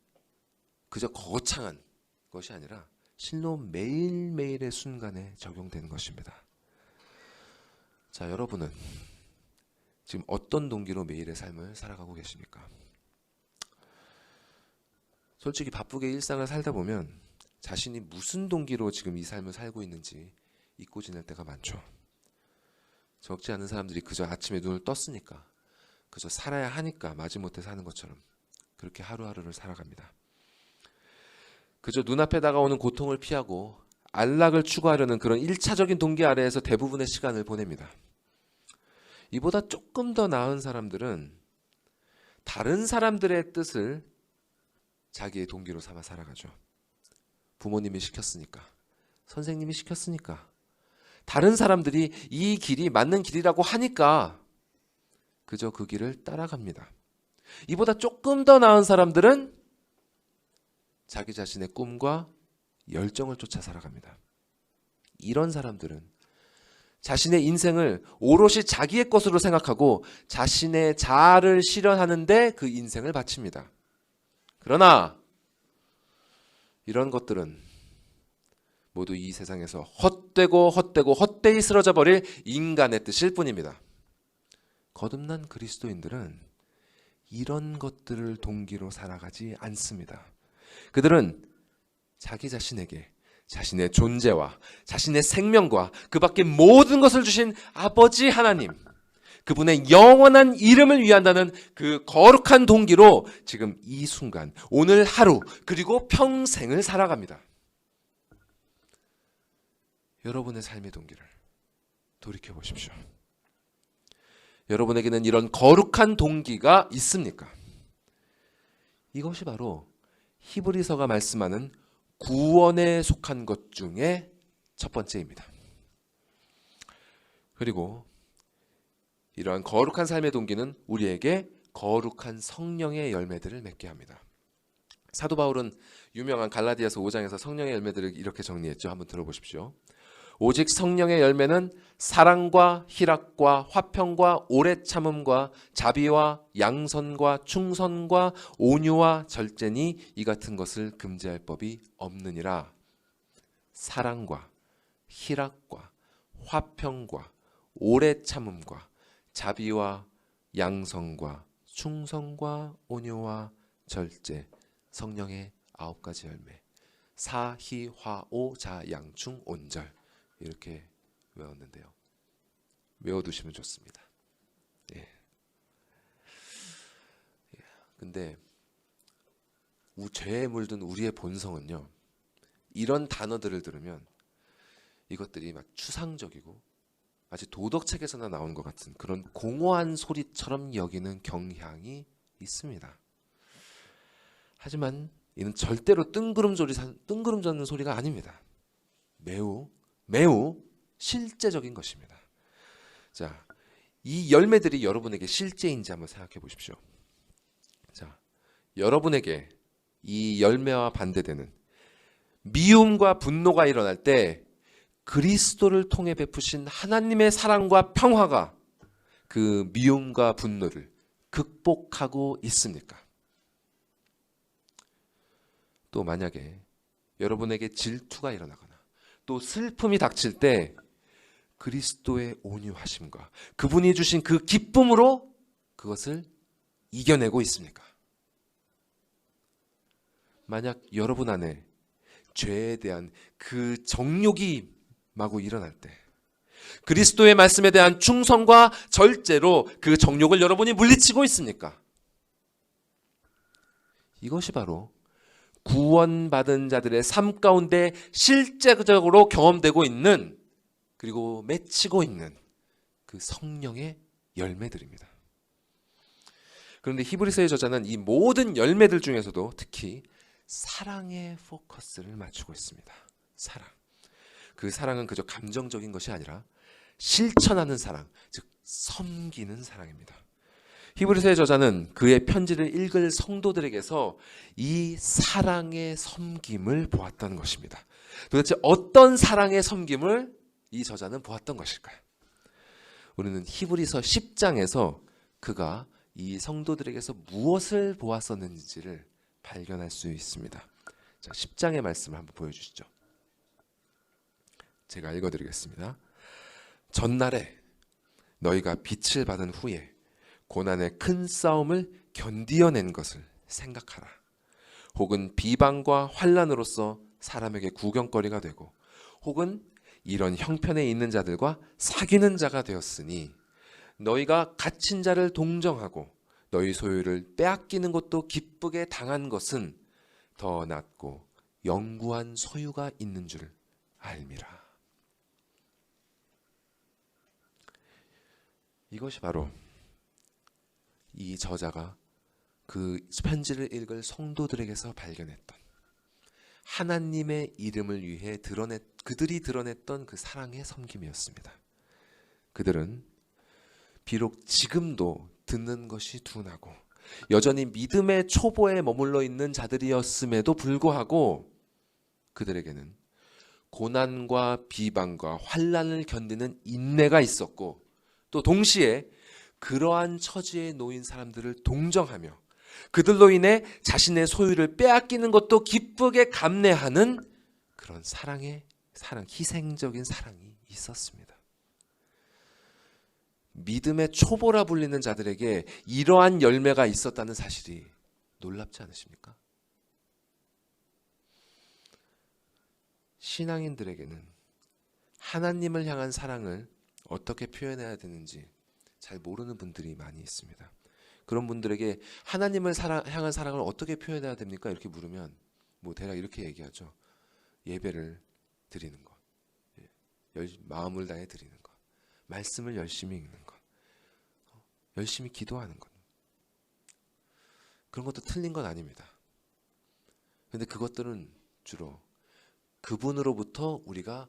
그저 거창한 것이 아니라 실로 매일매일의 순간에 적용되는 것입니다. 자, 여러분은 지금 어떤 동기로 매일의 삶을 살아가고 계십니까? 솔직히 바쁘게 일상을 살다 보면 자신이 무슨 동기로 지금 이 삶을 살고 있는지 잊고 지낼 때가 많죠. 적지 않은 사람들이 그저 아침에 눈을 떴으니까, 그저 살아야 하니까 마지못해 사는 것처럼 그렇게 하루하루를 살아갑니다. 그저 눈앞에 다가오는 고통을 피하고 안락을 추구하려는 그런 1차적인 동기 아래에서 대부분의 시간을 보냅니다. 이보다 조금 더 나은 사람들은 다른 사람들의 뜻을 자기의 동기로 삼아 살아가죠. 부모님이 시켰으니까, 선생님이 시켰으니까, 다른 사람들이 이 길이 맞는 길이라고 하니까 그저 그 길을 따라갑니다. 이보다 조금 더 나은 사람들은 자기 자신의 꿈과 열정을 쫓아 살아갑니다. 이런 사람들은 자신의 인생을 오롯이 자기의 것으로 생각하고 자신의 자아를 실현하는데 그 인생을 바칩니다. 그러나 이런 것들은 모두 이 세상에서 헛되이 쓰러져 버릴 인간의 뜻일 뿐입니다. 거듭난 그리스도인들은 이런 것들을 동기로 살아가지 않습니다. 그들은 자기 자신에게 자신의 존재와 자신의 생명과 그 밖의 모든 것을 주신 아버지 하나님, 그분의 영원한 이름을 위한다는 그 거룩한 동기로 지금 이 순간, 오늘 하루, 그리고 평생을 살아갑니다. 여러분의 삶의 동기를 돌이켜 보십시오. 여러분에게는 이런 거룩한 동기가 있습니까? 이것이 바로 히브리서가 말씀하는 구원에 속한 것 중에 첫 번째입니다. 그리고 이러한 거룩한 삶의 동기는 우리에게 거룩한 성령의 열매들을 맺게 합니다. 사도 바울은 유명한 갈라디아서 5장에서 성령의 열매들을 이렇게 정리했죠. 한번 들어보십시오. 오직 성령의 열매는 사랑과 희락과 화평과 오래 참음과 자비와 양선과 충선과 온유와 절제니 이 같은 것을 금지할 법이 없느니라. 사랑과 희락과 화평과 오래 참음과 자비와 양선과 충성과 온유와 절제, 성령의 9가지 열매, 사희화오 자양충 온절, 이렇게 외웠는데요. 외워두시면 좋습니다. 근데 죄에 물든 우리의 본성은요, 이런 단어들을 들으면 이것들이 막 추상적이고 마치 도덕책에서나 나온 것 같은 그런 공허한 소리처럼 여기는 경향이 있습니다. 하지만 이는 절대로 뜬구름 잡는 소리가 아닙니다. 매우 실제적인 것입니다. 자, 이 열매들이 여러분에게 실제인지 한번 생각해 보십시오. 자, 여러분에게 이 열매와 반대되는 미움과 분노가 일어날 때 그리스도를 통해 베푸신 하나님의 사랑과 평화가 그 미움과 분노를 극복하고 있습니까? 또 만약에 여러분에게 질투가 일어나거나 또 슬픔이 닥칠 때 그리스도의 온유하심과 그분이 주신 그 기쁨으로 그것을 이겨내고 있습니까? 만약 여러분 안에 죄에 대한 그 정욕이 마구 일어날 때 그리스도의 말씀에 대한 충성과 절제로 그 정욕을 여러분이 물리치고 있습니까? 이것이 바로 구원받은 자들의 삶 가운데 실제적으로 경험되고 있는, 그리고 맺히고 있는 그 성령의 열매들입니다. 그런데 히브리서의 저자는 이 모든 열매들 중에서도 특히 사랑에 포커스를 맞추고 있습니다. 사랑. 그 사랑은 그저 감정적인 것이 아니라 실천하는 사랑, 즉 섬기는 사랑입니다. 히브리서의 저자는 그의 편지를 읽을 성도들에게서 이 사랑의 섬김을 보았던 것입니다. 도대체 어떤 사랑의 섬김을 이 저자는 보았던 것일까요? 우리는 히브리서 10장에서 그가 이 성도들에게서 무엇을 보았었는지를 발견할 수 있습니다. 자, 10장의 말씀을 한번 보여주시죠. 제가 읽어드리겠습니다. 전날에 너희가 빛을 받은 후에 고난의 큰 싸움을 견디어낸 것을 생각하라. 혹은 비방과 환난으로서 사람에게 구경거리가 되고, 혹은 이런 형편에 있는 자들과 사귀는 자가 되었으니 너희가 갇힌 자를 동정하고 너희 소유를 빼앗기는 것도 기쁘게 당한 것은 더 낫고 영구한 소유가 있는 줄 알미라. 이것이 바로 이 저자가 그 편지를 읽을 성도들에게서 발견했던 하나님의 이름을 위해 그들이 드러냈던 그 사랑의 섬김이었습니다. 그들은 비록 지금도 듣는 것이 둔하고 여전히 믿음의 초보에 머물러 있는 자들이었음에도 불구하고 그들에게는 고난과 비방과 환난을 견디는 인내가 있었고, 또 동시에 그러한 처지에 놓인 사람들을 동정하며 그들로 인해 자신의 소유를 빼앗기는 것도 기쁘게 감내하는 그런 희생적인 사랑이 있었습니다. 믿음의 초보라 불리는 자들에게 이러한 열매가 있었다는 사실이 놀랍지 않으십니까? 신앙인들에게는 하나님을 향한 사랑을 어떻게 표현해야 되는지 잘 모르는 분들이 많이 있습니다. 그런 분들에게 하나님을 향한 사랑을 어떻게 표현해야 됩니까? 이렇게 물으면 대략 이렇게 얘기하죠. 예배를 드리는 것, 마음을 다해 드리는 것, 말씀을 열심히 읽는 것, 열심히 기도하는 것. 그런 것도 틀린 건 아닙니다. 그런데 그것들은 주로 그분으로부터 우리가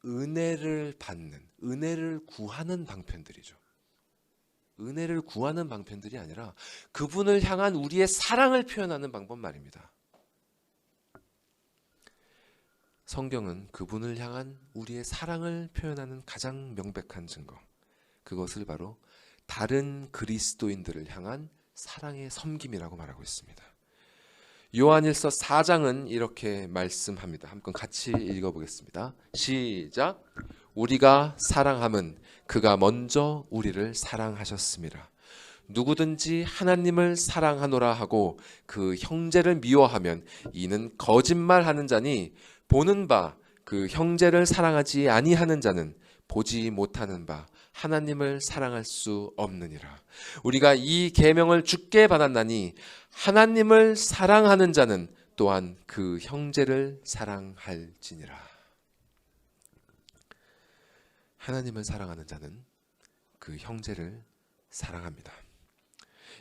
은혜를 받는, 은혜를 구하는 방편들이죠. 은혜를 구하는 방편들이 아니라 그분을 향한 우리의 사랑을 표현하는 방법 말입니다. 성경은 그분을 향한 우리의 사랑을 표현하는 가장 명백한 증거, 그것을 바로 다른 그리스도인들을 향한 사랑의 섬김이라고 말하고 있습니다. 요한일서 4장은 이렇게 말씀합니다. 한번 같이 읽어보겠습니다. 시작. 우리가 사랑함은 그가 먼저 우리를 사랑하셨습니다. 누구든지 하나님을 사랑하노라 하고 그 형제를 미워하면 이는 거짓말하는 자니, 보는 바 그 형제를 사랑하지 아니하는 자는 보지 못하는 바 하나님을 사랑할 수 없느니라. 우리가 이 계명을 주께 받았나니 하나님을 사랑하는 자는 또한 그 형제를 사랑할지니라. 하나님을 사랑하는 자는 그 형제를 사랑합니다.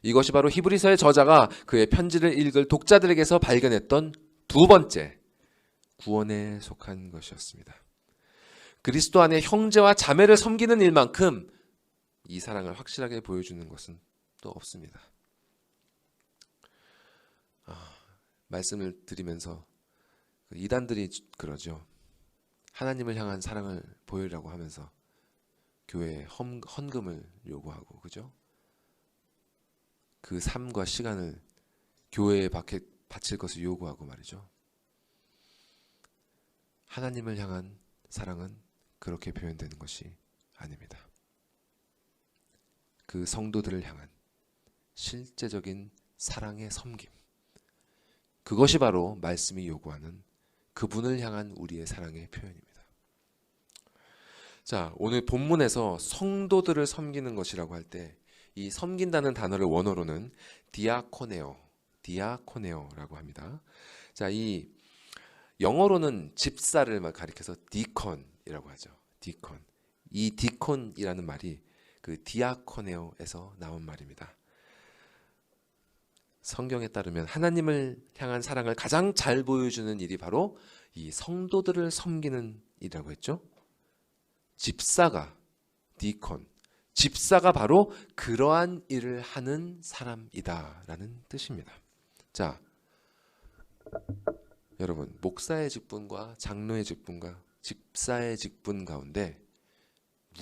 이것이 바로 히브리서의 저자가 그의 편지를 읽을 독자들에게서 발견했던 두 번째 구원에 속한 것이었습니다. 그리스도 안에 형제와 자매를 섬기는 일만큼 이 사랑을 확실하게 보여주는 것은 또 없습니다. 말씀을 드리면서 이단들이 그러죠. 하나님을 향한 사랑을 보이려고 하면서 교회에 헌금을 요구하고, 그죠? 그 삶과 시간을 교회에 바칠 것을 요구하고 말이죠. 하나님을 향한 사랑은 그렇게 표현되는 것이 아닙니다. 그 성도들을 향한 실제적인 사랑의 섬김, 그것이 바로 말씀이 요구하는 그분을 향한 우리의 사랑의 표현입니다. 자, 오늘 본문에서 성도들을 섬기는 것이라고 할 때 이 섬긴다는 단어를 원어로는 디아코네오라고 합니다. 자, 이 영어로는 집사를 가리켜서 디컨이라고 하죠. 디컨. 이 디콘이라는 말이 그 디아코네오에서 나온 말입니다. 성경에 따르면 하나님을 향한 사랑을 가장 잘 보여주는 일이 바로 이 성도들을 섬기는 일이라고 했죠. 집사가, 디콘, 집사가 바로 그러한 일을 하는 사람이다라는 뜻입니다. 자, 여러분, 목사의 직분과 장로의 직분과 집사의 직분 가운데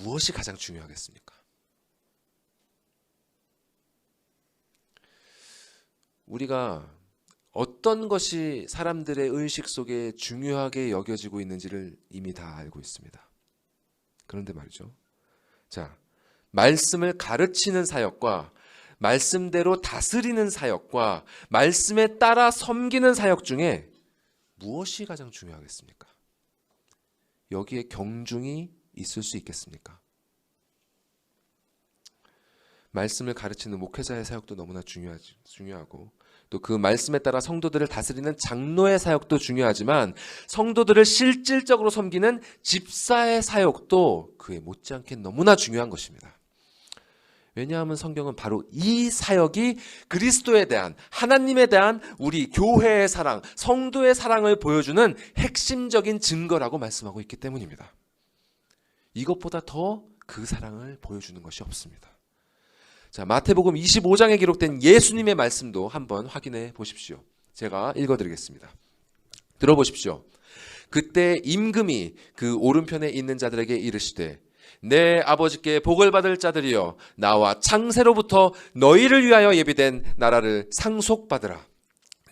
무엇이 가장 중요하겠습니까? 우리가 어떤 것이 사람들의 의식 속에 중요하게 여겨지고 있는지를 이미 다 알고 있습니다. 그런데 말이죠. 자, 말씀을 가르치는 사역과 말씀대로 다스리는 사역과 말씀에 따라 섬기는 사역 중에 무엇이 가장 중요하겠습니까? 여기에 경중이 있을 수 있겠습니까? 말씀을 가르치는 목회자의 사역도 너무나 중요하고, 또 그 말씀에 따라 성도들을 다스리는 장로의 사역도 중요하지만 성도들을 실질적으로 섬기는 집사의 사역도 그에 못지않게 너무나 중요한 것입니다. 왜냐하면 성경은 바로 이 사역이 그리스도에 대한, 하나님에 대한 우리 교회의 사랑, 성도의 사랑을 보여주는 핵심적인 증거라고 말씀하고 있기 때문입니다. 이것보다 더 그 사랑을 보여주는 것이 없습니다. 자, 마태복음 25장에 기록된 예수님의 말씀도 한번 확인해 보십시오. 제가 읽어드리겠습니다. 들어보십시오. 그때 임금이 그 오른편에 있는 자들에게 이르시되 내 아버지께 복을 받을 자들이여 나와 창세로부터 너희를 위하여 예비된 나라를 상속받으라.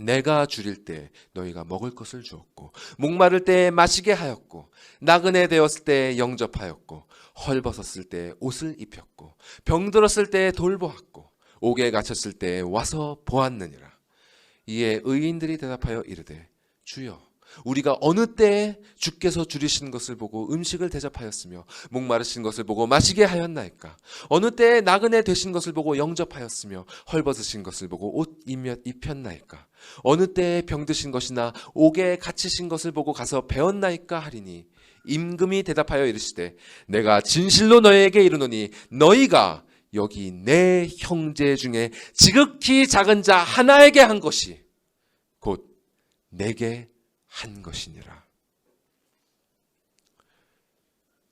내가 줄일 때 너희가 먹을 것을 주었고 목마를 때 마시게 하였고 나그네 되었을 때 영접하였고 헐벗었을 때 옷을 입혔고 병들었을 때 돌보았고 옥에 갇혔을 때 와서 보았느니라. 이에 의인들이 대답하여 이르되 주여 우리가 어느 때에 주께서 줄이신 것을 보고 음식을 대접하였으며 목마르신 것을 보고 마시게 하였나이까? 어느 때에 나그네 되신 것을 보고 영접하였으며 헐벗으신 것을 보고 옷 입혔나이까? 어느 때에 병드신 것이나 옥에 갇히신 것을 보고 가서 배웠나이까 하리니 임금이 대답하여 이르시되 내가 진실로 너희에게 이르노니 너희가 여기 내 형제 중에 지극히 작은 자 하나에게 한 것이 곧 내게 한 것이니라.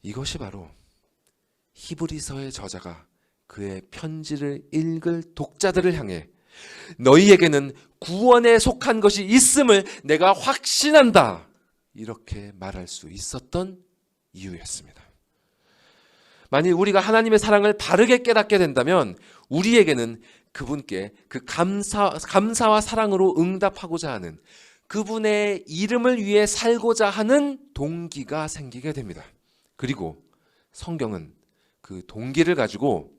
이것이 바로 히브리서의 저자가 그의 편지를 읽을 독자들을 향해 너희에게는 구원에 속한 것이 있음을 내가 확신한다 이렇게 말할 수 있었던 이유였습니다. 만일 우리가 하나님의 사랑을 바르게 깨닫게 된다면 우리에게는 그분께 그 감사와 사랑으로 응답하고자 하는 그분의 이름을 위해 살고자 하는 동기가 생기게 됩니다. 그리고 성경은 그 동기를 가지고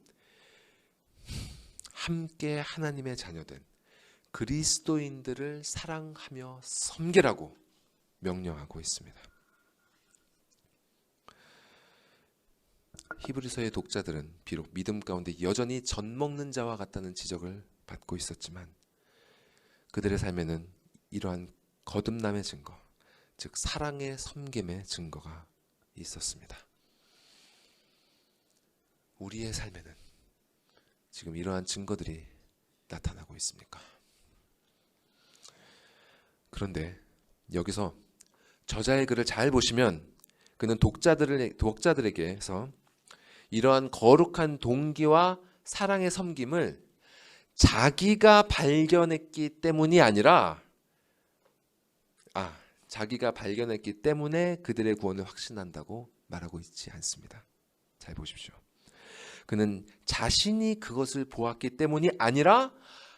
함께 하나님의 자녀된 그리스도인들을 사랑하며 섬기라고 명령하고 있습니다. 히브리서의 독자들은 비록 믿음 가운데 여전히 젖먹는 자와 같다는 지적을 받고 있었지만 그들의 삶에는 이러한 거듭남의 증거, 즉 사랑의 섬김의 증거가 있었습니다. 우리의 삶에는 지금 이러한 증거들이 나타나고 있습니까? 그런데 여기서 저자의 글을 잘 보시면 그는 독자들에게서 이러한 거룩한 동기와 사랑의 섬김을 자기가 발견했기 때문이 아니라 자기가 발견했기 때문에 그들의 구원을 확신한다고 말하고 있지 않습니다. 잘 보십시오. 그는 자신이 그것을 보았기 때문이 아니라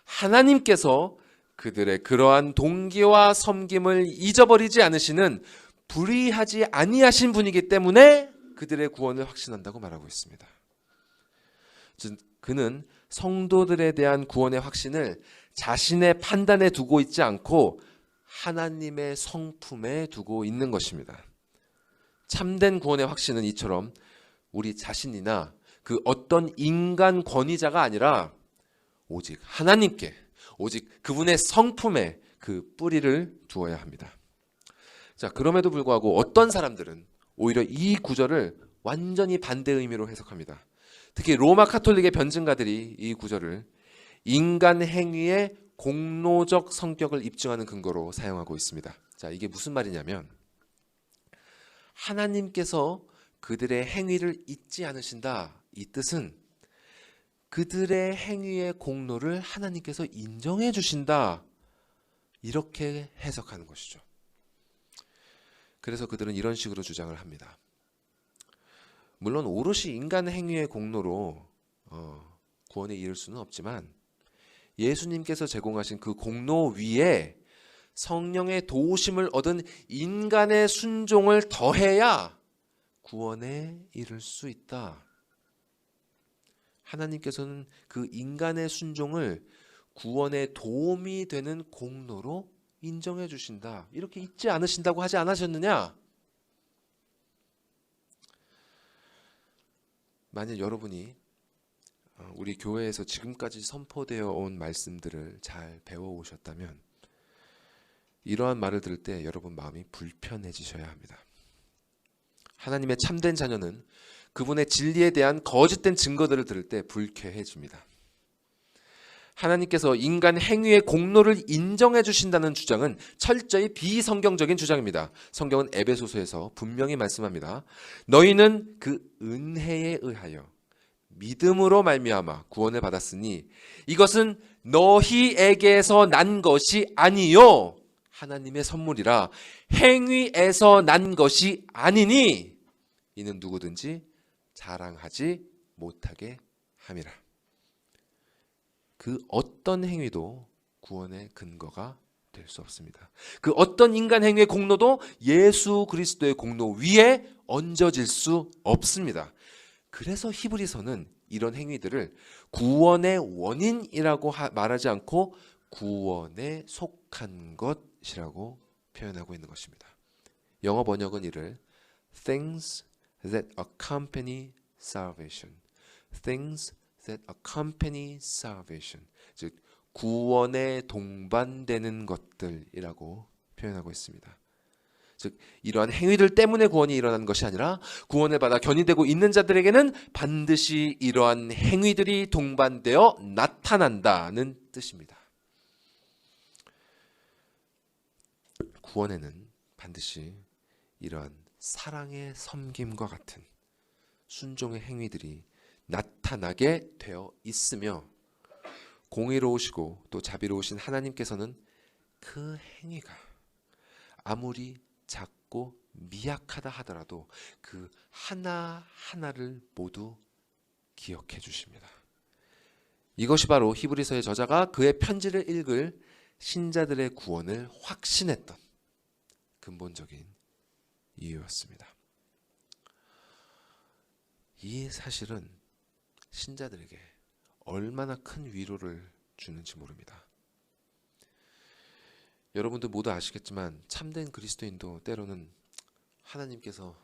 하나님께서 그들의 그러한 동기와 섬김을 잊어버리지 않으시는 불의하지 아니하신 분이기 때문에 그들의 구원을 확신한다고 말하고 있습니다. 즉 그는 성도들에 대한 구원의 확신을 자신의 판단에 두고 있지 않고 하나님의 성품에 두고 있는 것입니다. 참된 구원의 확신은 이처럼 우리 자신이나 그 어떤 인간 권위자가 아니라 오직 하나님께, 오직 그분의 성품에 그 뿌리를 두어야 합니다. 자, 그럼에도 불구하고 어떤 사람들은 오히려 이 구절을 완전히 반대 의미로 해석합니다. 특히 로마 카톨릭의 변증가들이 이 구절을 인간 행위의 공로적 성격을 입증하는 근거로 사용하고 있습니다. 자, 이게 무슨 말이냐면 하나님께서 그들의 행위를 잊지 않으신다. 이 뜻은 그들의 행위의 공로를 하나님께서 인정해 주신다. 이렇게 해석하는 것이죠. 그래서 그들은 이런 식으로 주장을 합니다. 물론 오롯이 인간 행위의 공로로 구원에 이를 수는 없지만 예수님께서 제공하신 그 공로 위에 성령의 도우심을 얻은 인간의 순종을 더해야 구원에 이를 수 있다. 하나님께서는 그 인간의 순종을 구원에 도움이 되는 공로로 인정해 주신다. 이렇게 잊지 않으신다고 하지 않으셨느냐? 만약 여러분이 우리 교회에서 지금까지 선포되어 온 말씀들을 잘 배워오셨다면 이러한 말을 들을 때 여러분 마음이 불편해지셔야 합니다. 하나님의 참된 자녀는 그분의 진리에 대한 거짓된 증거들을 들을 때 불쾌해집니다. 하나님께서 인간 행위의 공로를 인정해 주신다는 주장은 철저히 비성경적인 주장입니다. 성경은 에베소서에서 분명히 말씀합니다. 너희는 그 은혜에 의하여 믿음으로 말미암아 구원을 받았으니 이것은 너희에게서 난 것이 아니요 하나님의 선물이라 행위에서 난 것이 아니니 이는 누구든지 자랑하지 못하게 함이라. 그 어떤 행위도 구원의 근거가 될 수 없습니다. 그 어떤 인간 행위의 공로도 예수 그리스도의 공로 위에 얹어질 수 없습니다. 그래서 히브리서는 이런 행위들을 구원의 원인이라고 말하지 않고 구원에 속한 것이라고 표현하고 있는 것입니다. 영어 번역은 이를 things that accompany salvation, things that accompany salvation, 즉 구원에 동반되는 것들이라고 표현하고 있습니다. 즉 이러한 행위들 때문에 구원이 일어나는 것이 아니라 구원을 받아 견인되고 있는 자들에게는 반드시 이러한 행위들이 동반되어 나타난다는 뜻입니다. 구원에는 반드시 이러한 사랑의 섬김과 같은 순종의 행위들이 나타나게 되어 있으며 공의로우시고 또 자비로우신 하나님께서는 그 행위가 아무리 작고 미약하다 하더라도 그 하나하나를 모두 기억해 주십니다. 이것이 바로 히브리서의 저자가 그의 편지를 읽을 신자들의 구원을 확신했던 근본적인 이유였습니다. 이 사실은 신자들에게 얼마나 큰 위로를 주는지 모릅니다. 여러분들 모두 아시겠지만 참된 그리스도인도 때로는 하나님께서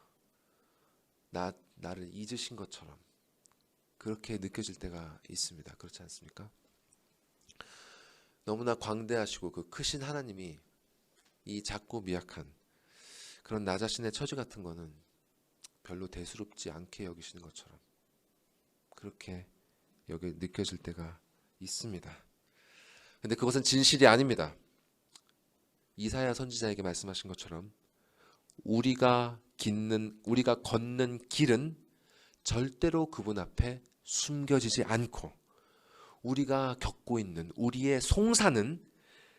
나를 잊으신 것처럼 그렇게 느껴질 때가 있습니다. 그렇지 않습니까? 너무나 광대하시고 그 크신 하나님이 이 작고 미약한 그런 나 자신의 처지 같은 거는 별로 대수롭지 않게 여기시는 것처럼 그렇게 느껴질 때가 있습니다. 근데 그것은 진실이 아닙니다. 이사야 선지자에게 말씀하신 것처럼 우리가 걷는 길은 절대로 그분 앞에 숨겨지지 않고 우리가 겪고 있는 우리의 송사는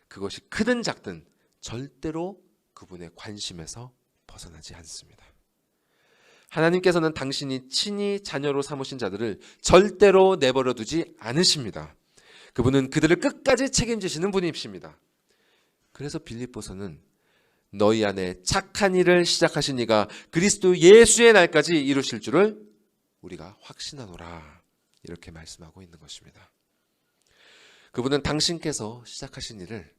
그것이 크든 작든 절대로 그분의 관심에서 벗어나지 않습니다. 하나님께서는 당신이 친히 자녀로 삼으신 자들을 절대로 내버려 두지 않으십니다. 그분은 그들을 끝까지 책임지시는 분이십니다. 그래서 빌립보서는 너희 안에 착한 일을 시작하신 이가 그리스도 예수의 날까지 이루실 줄을 우리가 확신하노라 이렇게 말씀하고 있는 것입니다. 그분은 당신께서 시작하신 일을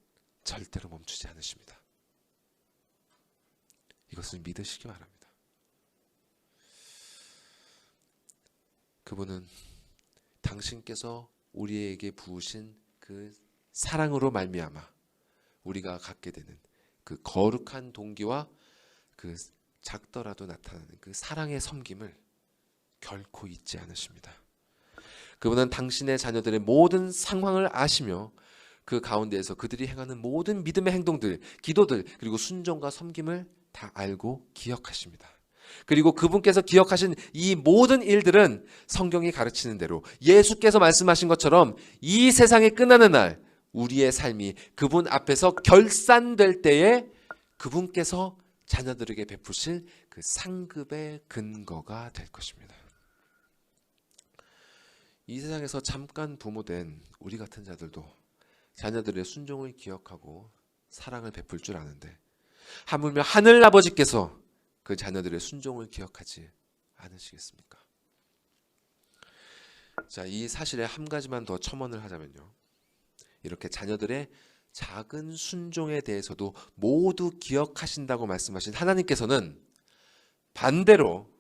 절대로 멈추지 않으십니다. 이것을 믿으시기 바랍니다. 그분은 당신께서 우리에게 부으신 그 사랑으로 말미암아 우리가 갖게 되는 그 거룩한 동기와 그 작더라도 나타나는 그 사랑의 섬김을 결코 잊지 않으십니다. 그분은 당신의 자녀들의 모든 상황을 아시며 그 가운데에서 그들이 행하는 모든 믿음의 행동들, 기도들, 그리고 순종과 섬김을 다 알고 기억하십니다. 그리고 그분께서 기억하신 이 모든 일들은 성경이 가르치는 대로 예수께서 말씀하신 것처럼 이 세상이 끝나는 날 우리의 삶이 그분 앞에서 결산될 때에 그분께서 자녀들에게 베푸실 그 상급의 근거가 될 것입니다. 이 세상에서 잠깐 부모된 우리 같은 자들도 자녀들의 순종을 기억하고 사랑을 베풀 줄 아는데 하물며 하늘 아버지께서 그 자녀들의 순종을 기억하지 않으시겠습니까? 자, 이 사실에 한 가지만 더 첨언을 하자면요. 이렇게 자녀들의 작은 순종에 대해서도 모두 기억하신다고 말씀하신 하나님께서는 반대로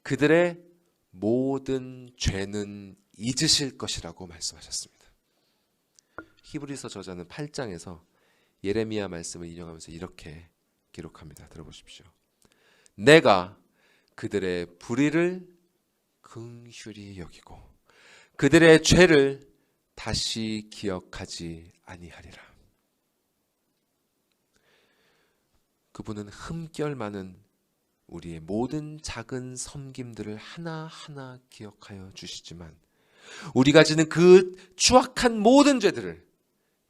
그들의 모든 죄는 잊으실 것이라고 말씀하셨습니다. 히브리서 저자는 8장에서 예레미야 말씀을 인용하면서 이렇게 기록합니다. 들어보십시오. 내가 그들의 불의를 긍휼히 여기고 그들의 죄를 다시 기억하지 아니하리라. 그분은 흠결 많은 우리의 모든 작은 섬김들을 하나하나 기억하여 주시지만 우리가 지는 그 추악한 모든 죄들을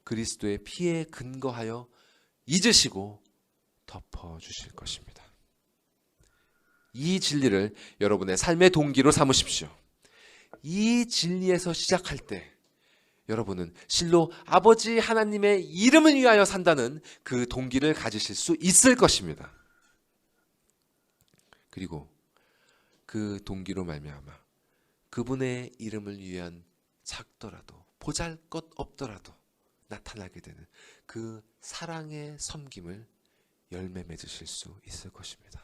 그리스도의 피에 근거하여 잊으시고 덮어주실 것입니다. 이 진리를 여러분의 삶의 동기로 삼으십시오. 이 진리에서 시작할 때 여러분은 실로 아버지 하나님의 이름을 위하여 산다는 그 동기를 가지실 수 있을 것입니다. 그리고 그 동기로 말미암아 그분의 이름을 위한 작더라도 보잘것 없더라도 나타나게 되는 그 사랑의 섬김을 열매 맺으실 수 있을 것입니다.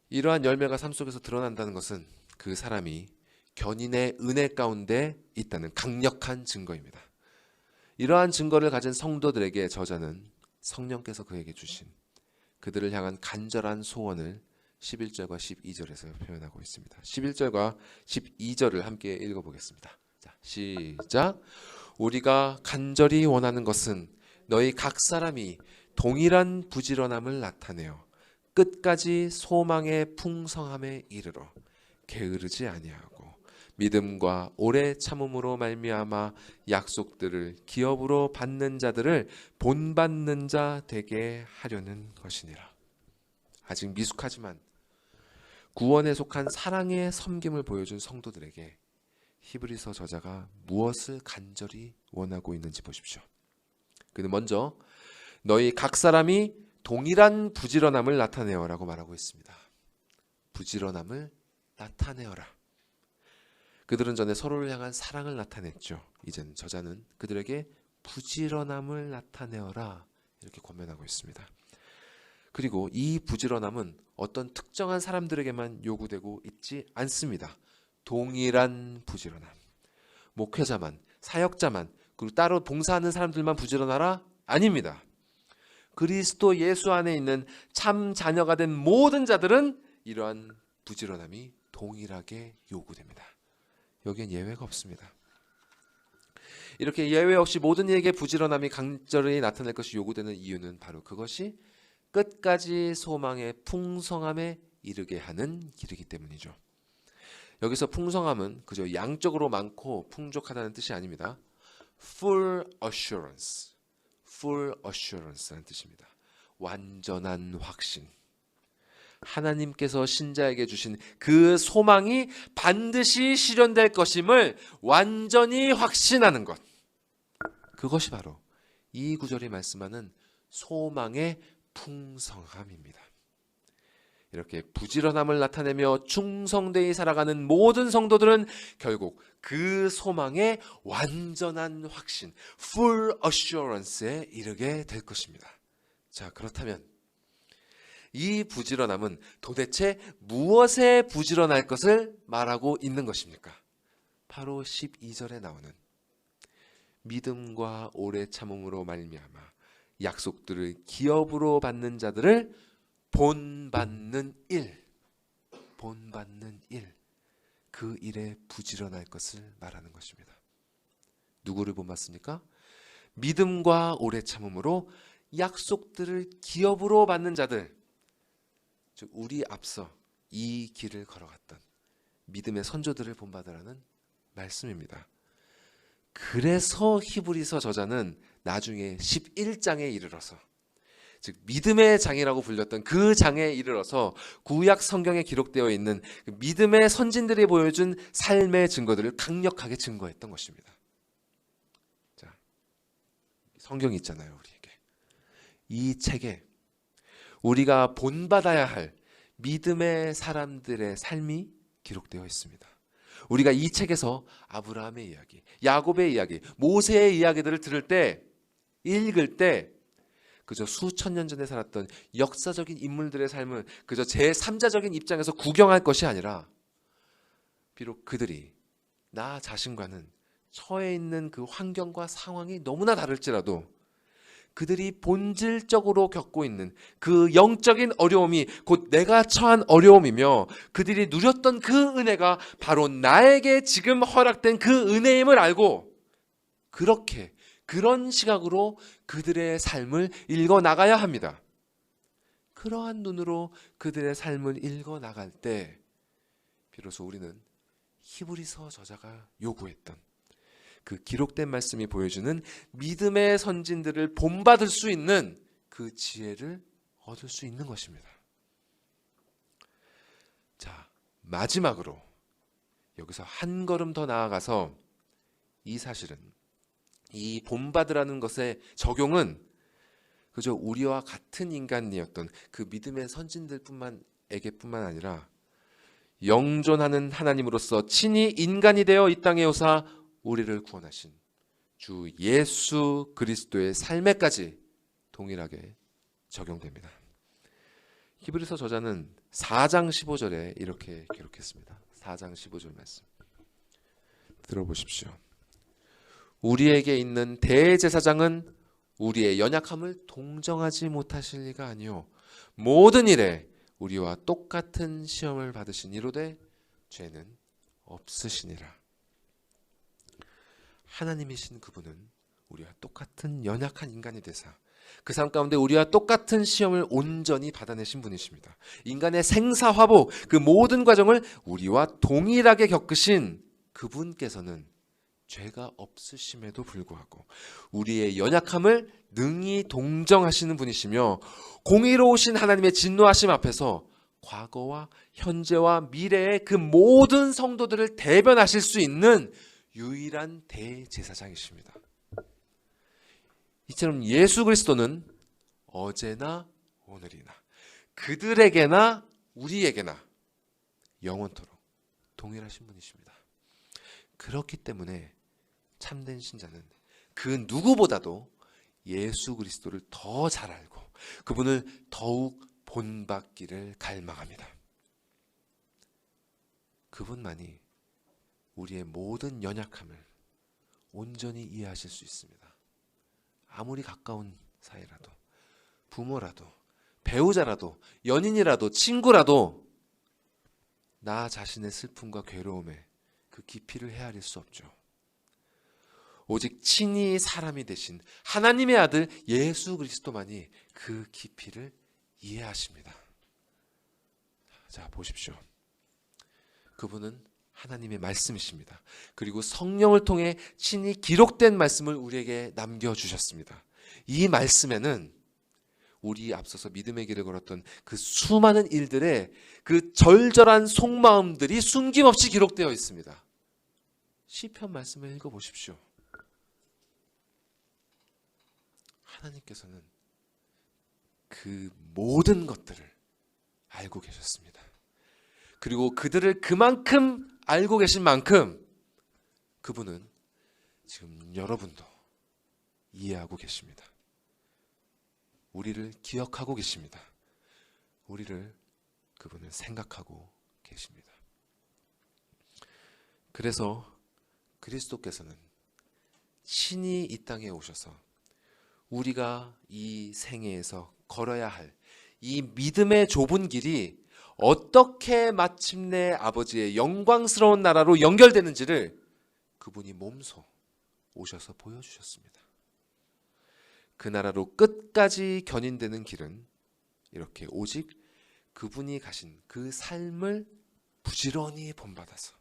이러한 열매가 삶 속에서 드러난다는 것은 그 사람이 견인의 은혜 가운데 있다는 강력한 증거입니다. 이러한 증거를 가진 성도들에게 저자는 성령께서 그에게 주신 그들을 향한 간절한 소원을 11절과 12절에서 표현하고 있습니다. 11절과 12절을 함께 읽어보겠습니다. 자, 시작. 우리가 간절히 원하는 것은 너희 각 사람이 동일한 부지런함을 나타내어 끝까지 소망의 풍성함에 이르러 게으르지 아니하고 믿음과 오래 참음으로 말미암아 약속들을 기업으로 받는 자들을 본받는 자 되게 하려는 것이니라. 아직 미숙하지만 구원에 속한 사랑의 섬김을 보여준 성도들에게 히브리서 저자가 무엇을 간절히 원하고 있는지 보십시오. 그는 먼저 너희 각 사람이 동일한 부지런함을 나타내어라고 말하고 있습니다. 부지런함을 나타내어라. 그들은 전에 서로를 향한 사랑을 나타냈죠. 이제는 저자는 그들에게 부지런함을 나타내어라 이렇게 권면하고 있습니다. 그리고 이 부지런함은 어떤 특정한 사람들에게만 요구되고 있지 않습니다. 동일한 부지런함. 목회자만, 사역자만, 그리고 따로 봉사하는 사람들만 부지런하라? 아닙니다. 그리스도 예수 안에 있는 참 자녀가 된 모든 자들은 이러한 부지런함이 동일하게 요구됩니다. 여기엔 예외가 없습니다. 이렇게 예외 없이 모든 이에게 부지런함이 간절히 나타날 것이 요구되는 이유는 바로 그것이 끝까지 소망의 풍성함에 이르게 하는 길이기 때문이죠. 여기서 풍성함은 그저 양적으로 많고 풍족하다는 뜻이 아닙니다. Full assurance, full assurance라는 뜻입니다. 완전한 확신. 하나님께서 신자에게 주신 그 소망이 반드시 실현될 것임을 완전히 확신하는 것. 그것이 바로 이 구절이 말씀하는 소망의 풍성함입니다. 이렇게 부지런함을 나타내며 충성되이 살아가는 모든 성도들은 결국 그 소망의 완전한 확신, full assurance에 이르게 될 것입니다. 자, 그렇다면 이 부지런함은 도대체 무엇에 부지런할 것을 말하고 있는 것입니까? 바로 12절에 나오는 믿음과 오래 참음으로 말미암아 약속들을 기업으로 받는 자들을 본받는 일, 본받는 일, 그 일에 부지런할 것을 말하는 것입니다. 누구를 본받습니까? 믿음과 오래 참음으로 약속들을 기업으로 받는 자들, 즉 우리 앞서 이 길을 걸어갔던 믿음의 선조들을 본받으라는 말씀입니다. 그래서 히브리서 저자는 나중에 11장에 이르러서, 즉 믿음의 장이라고 불렸던 그 장에 이르러서 구약 성경에 기록되어 있는 믿음의 선진들이 보여준 삶의 증거들을 강력하게 증거했던 것입니다. 자, 성경이 있잖아요, 우리에게. 이 책에 우리가 본받아야 할 믿음의 사람들의 삶이 기록되어 있습니다. 우리가 이 책에서 아브라함의 이야기, 야곱의 이야기, 모세의 이야기들을 들을 때, 읽을 때 그저 수천 년 전에 살았던 역사적인 인물들의 삶을 그저 제3자적인 입장에서 구경할 것이 아니라 비록 그들이 나 자신과는 처해 있는 그 환경과 상황이 너무나 다를지라도 그들이 본질적으로 겪고 있는 그 영적인 어려움이 곧 내가 처한 어려움이며 그들이 누렸던 그 은혜가 바로 나에게 지금 허락된 그 은혜임을 알고 그렇게 그런 시각으로 그들의 삶을 읽어나가야 합니다. 그러한 눈으로 그들의 삶을 읽어나갈 때 비로소 우리는 히브리서 저자가 요구했던 그 기록된 말씀이 보여주는 믿음의 선진들을 본받을 수 있는 그 지혜를 얻을 수 있는 것입니다. 자, 마지막으로 여기서 한 걸음 더 나아가서 이 사실은 이 본받으라는 것의 적용은 그저 우리와 같은 인간이었던 그 믿음의 선진들에게뿐만 아니라 영존하는 하나님으로서 친히 인간이 되어 이 땅에 오사 우리를 구원하신 주 예수 그리스도의 삶에까지 동일하게 적용됩니다. 히브리서 저자는 4장 15절에 이렇게 기록했습니다. 4장 15절 말씀 들어보십시오. 우리에게 있는 대제사장은 우리의 연약함을 동정하지 못하실 리가 아니요 모든 일에 우리와 똑같은 시험을 받으신 이로되 죄는 없으시니라. 하나님이신 그분은 우리와 똑같은 연약한 인간이 되사 그 삶 가운데 우리와 똑같은 시험을 온전히 받아내신 분이십니다. 인간의 생사화복 그 모든 과정을 우리와 동일하게 겪으신 그분께서는 죄가 없으심에도 불구하고 우리의 연약함을 능히 동정하시는 분이시며 공의로우신 하나님의 진노하심 앞에서 과거와 현재와 미래의 그 모든 성도들을 대변하실 수 있는 유일한 대제사장이십니다. 이처럼 예수 그리스도는 어제나 오늘이나 그들에게나 우리에게나 영원토록 동일하신 분이십니다. 그렇기 때문에 참된 신자는 그 누구보다도 예수 그리스도를 더 잘 알고 그분을 더욱 본받기를 갈망합니다. 그분만이 우리의 모든 연약함을 온전히 이해하실 수 있습니다. 아무리 가까운 사이라도, 부모라도, 배우자라도, 연인이라도, 친구라도 나 자신의 슬픔과 괴로움에 그 깊이를 헤아릴 수 없죠. 오직 친히 사람이 되신 하나님의 아들 예수 그리스도만이 그 깊이를 이해하십니다. 자, 보십시오. 그분은 하나님의 말씀이십니다. 그리고 성령을 통해 친히 기록된 말씀을 우리에게 남겨주셨습니다. 이 말씀에는 우리 앞서서 믿음의 길을 걸었던 그 수많은 일들의 그 절절한 속마음들이 숨김없이 기록되어 있습니다. 시편 말씀을 읽어보십시오. 하나님께서는 그 모든 것들을 알고 계셨습니다. 그리고 그들을 그만큼 알고 계신 만큼 그분은 지금 여러분도 이해하고 계십니다. 우리를 기억하고 계십니다. 그분을 생각하고 계십니다. 그래서 그리스도께서는 친히 이 땅에 오셔서 우리가 이 생애에서 걸어야 할 이 믿음의 좁은 길이 어떻게 마침내 아버지의 영광스러운 나라로 연결되는지를 그분이 몸소 오셔서 보여주셨습니다. 그 나라로 끝까지 견인되는 길은 이렇게 오직 그분이 가신 그 삶을 부지런히 본받아서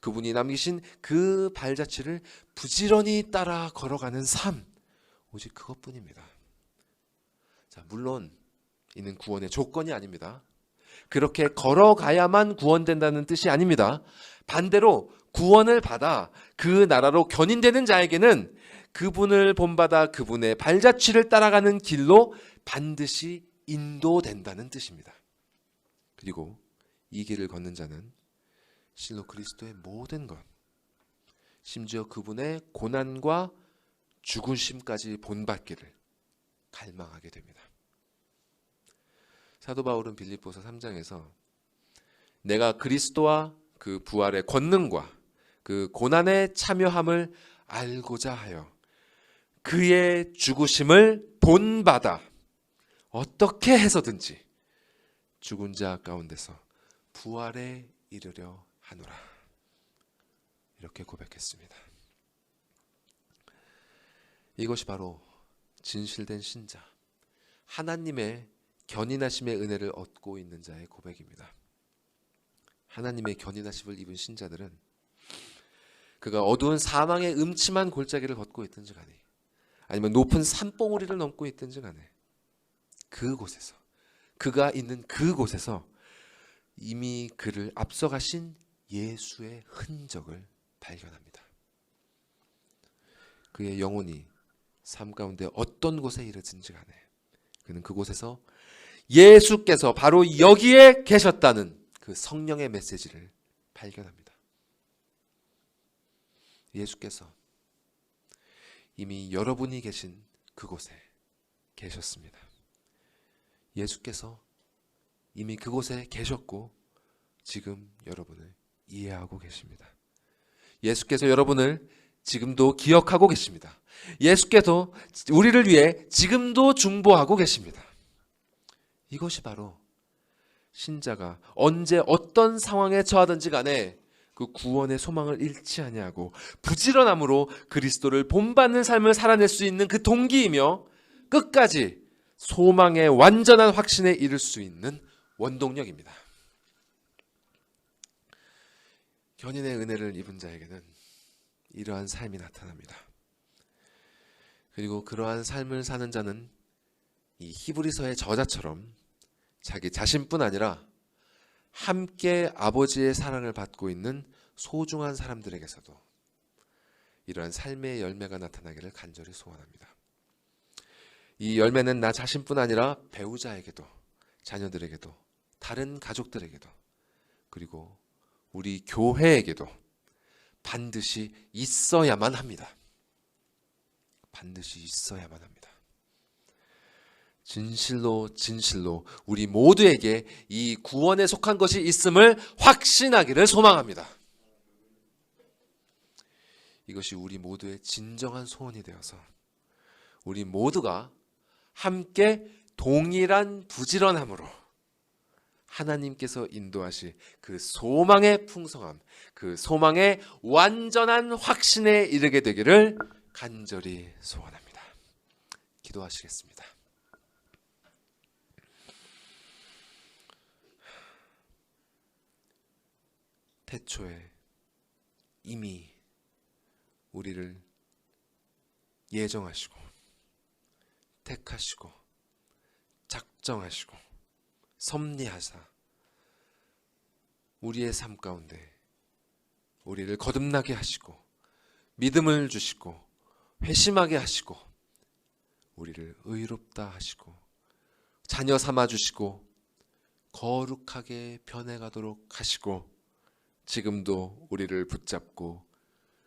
그분이 남기신 그 발자취를 부지런히 따라 걸어가는 삶, 오직 그것뿐입니다. 자, 물론 이는 구원의 조건이 아닙니다. 그렇게 걸어가야만 구원된다는 뜻이 아닙니다. 반대로 구원을 받아 그 나라로 견인되는 자에게는 그분을 본받아 그분의 발자취를 따라가는 길로 반드시 인도된다는 뜻입니다. 그리고 이 길을 걷는 자는 실로 그리스도의 모든 것, 심지어 그분의 고난과 죽으심까지 본받기를 갈망하게 됩니다. 사도 바울은 빌립보서 3장에서 내가 그리스도와 그 부활의 권능과 그 고난의 참여함을 알고자 하여 그의 죽으심을 본받아 어떻게 해서든지 죽은 자 가운데서 부활에 이르려 하노라. 이렇게 고백했습니다. 이것이 바로 진실된 신자, 하나님의 견인하심의 은혜를 얻고 있는 자의 고백입니다. 하나님의 견인하심을 입은 신자들은 그가 어두운 사망의 음침한 골짜기를 걷고 있든지 간에, 아니면 높은 산봉우리를 넘고 있든지 간에, 그곳에서, 그가 있는 그곳에서 이미 그를 앞서가신 예수의 흔적을 발견합니다. 그의 영혼이 삶 가운데 어떤 곳에 이르든지 간에 그는 그곳에서 예수께서 바로 여기에 계셨다는 그 성령의 메시지를 발견합니다. 예수께서 이미 여러분이 계신 그곳에 계셨습니다. 예수께서 이미 그곳에 계셨고 지금 여러분을 이해하고 계십니다. 예수께서 여러분을 지금도 기억하고 계십니다. 예수께서 우리를 위해 지금도 중보하고 계십니다. 이것이 바로 신자가 언제 어떤 상황에 처하든지 간에 그 구원의 소망을 잃지 아니하고 부지런함으로 그리스도를 본받는 삶을 살아낼 수 있는 그 동기이며 끝까지 소망의 완전한 확신에 이를 수 있는 원동력입니다. 견인의 은혜를 입은 자에게는 이러한 삶이 나타납니다. 그리고 그러한 삶을 사는 자는 이 히브리서의 저자처럼 자기 자신뿐 아니라 함께 아버지의 사랑을 받고 있는 소중한 사람들에게서도 이러한 삶의 열매가 나타나기를 간절히 소원합니다. 이 열매는 나 자신뿐 아니라 배우자에게도, 자녀들에게도, 다른 가족들에게도, 그리고 우리 교회에게도 반드시 있어야만 합니다. 반드시 있어야만 합니다. 진실로 우리 모두에게 이 구원에 속한 것이 있음을 확신하기를 소망합니다. 이것이 우리 모두의 진정한 소원이 되어서 우리 모두가 함께 동일한 부지런함으로 하나님께서 인도하실 그 소망의 풍성함, 그 소망의 완전한 확신에 이르게 되기를 간절히 소원합니다. 기도하시겠습니다. 태초에 이미 우리를 예정하시고 택하시고 작정하시고 섭리하사 우리의 삶 가운데 우리를 거듭나게 하시고 믿음을 주시고 회심하게 하시고 우리를 의롭다 하시고 자녀 삼아 주시고 거룩하게 변해가도록 하시고 지금도 우리를 붙잡고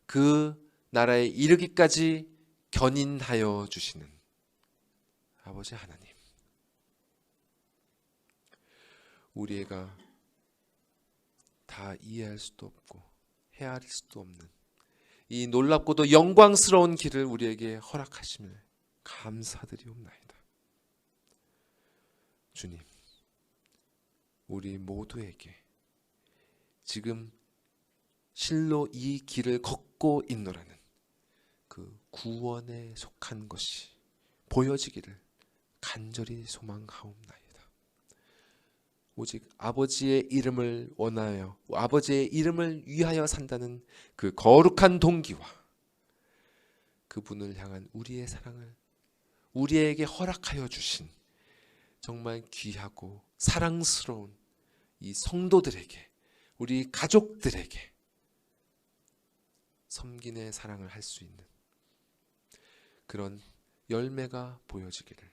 그 나라에 이르기까지 견인하여 주시는 아버지 하나님, 우리가 다 이해할 수도 없고 헤아릴 수도 없는 이 놀랍고도 영광스러운 길을 우리에게 허락하심을 감사드리옵나이다. 주님, 우리 모두에게 지금 실로 이 길을 걷고 있노라는 그 구원에 속한 것이 보여지기를 간절히 소망하옵나이다. 오직 아버지의 이름을 원하여 아버지의 이름을 위하여 산다는 그 거룩한 동기와 그분을 향한 우리의 사랑을 우리에게 허락하여 주신 정말 귀하고 사랑스러운 이 성도들에게, 우리 가족들에게 섬김의 사랑을 할 수 있는 그런 열매가 보여지기를,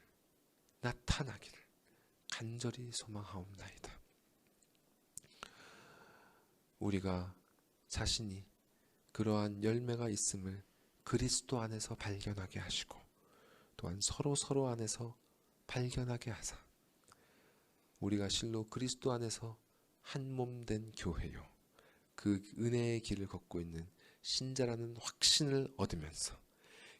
나타나기를 간절히 소망하옵나이다. 우리가 자신이 그러한 열매가 있음을 그리스도 안에서 발견하게 하시고 또한 서로 안에서 발견하게 하사 우리가 실로 그리스도 안에서 한 몸 된 교회요, 그 은혜의 길을 걷고 있는 신자라는 확신을 얻으면서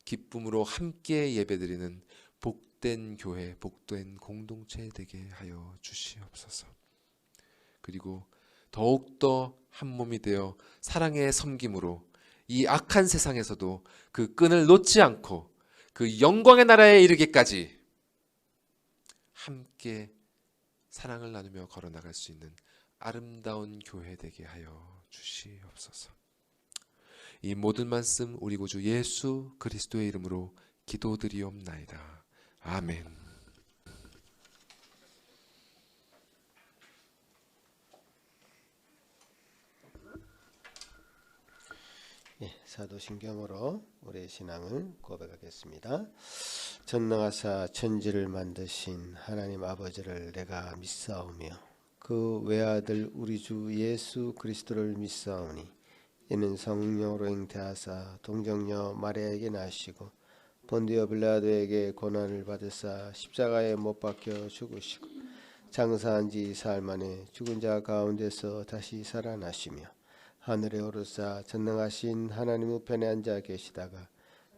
기쁨으로 함께 예배드리는 복된 교회, 복된 공동체 되게 하여 주시옵소서. 그리고 더욱더 한 몸이 되어 사랑의 섬김으로 이 악한 세상에서도 그 끈을 놓지 않고 그 영광의 나라에 이르기까지 함께 사랑을 나누며 걸어나갈 수 있는 아름다운 교회 되게 하여 주시옵소서. 이 모든 말씀 우리 구주 예수 그리스도의 이름으로 기도드리옵나이다. 아멘. 사도신경으로 우리의 신앙을 고백하겠습니다. 전능하사 천지를 만드신 하나님 아버지를 내가 믿사오며 그 외아들 우리 주 예수 그리스도를 믿사오니 이는 성령으로 잉태하사 동정녀 마리아에게 나시고 본디오 빌라도에게 고난을 받으사 십자가에 못 박혀 죽으시고 장사한 지 사흘 만에 죽은 자 가운데서 다시 살아나시며 하늘에 오르사 전능하신 하나님 우편에 앉아 계시다가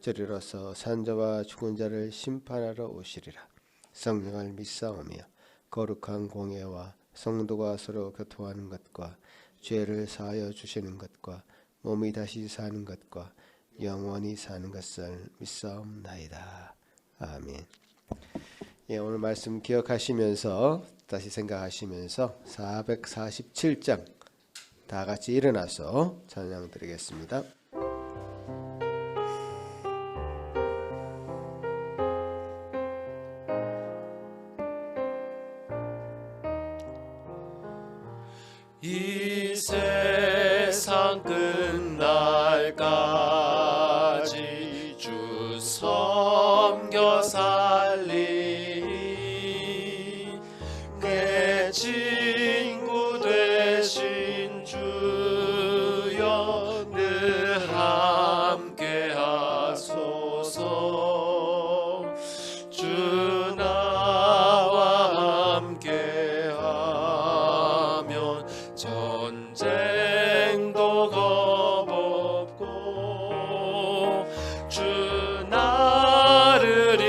저리로서 산자와 죽은 자를 심판하러 오시리라. 성령을 믿사오며 거룩한 공예와 성도가 서로 교통하는 것과 죄를 사하여 주시는 것과 몸이 다시 사는 것과 영원히 사는 것을 믿사옵나이다. 아멘. 오늘 말씀 기억하시면서 다시 생각하시면서 447장 다 같이 일어나서 찬양 드리겠습니다. 이 세상 끝날까지 주 섬겨 살리니 내 친구 되신 주여 늘 함께 하소서. 주 나와 함께 하면 전쟁도 겁없고 주 나를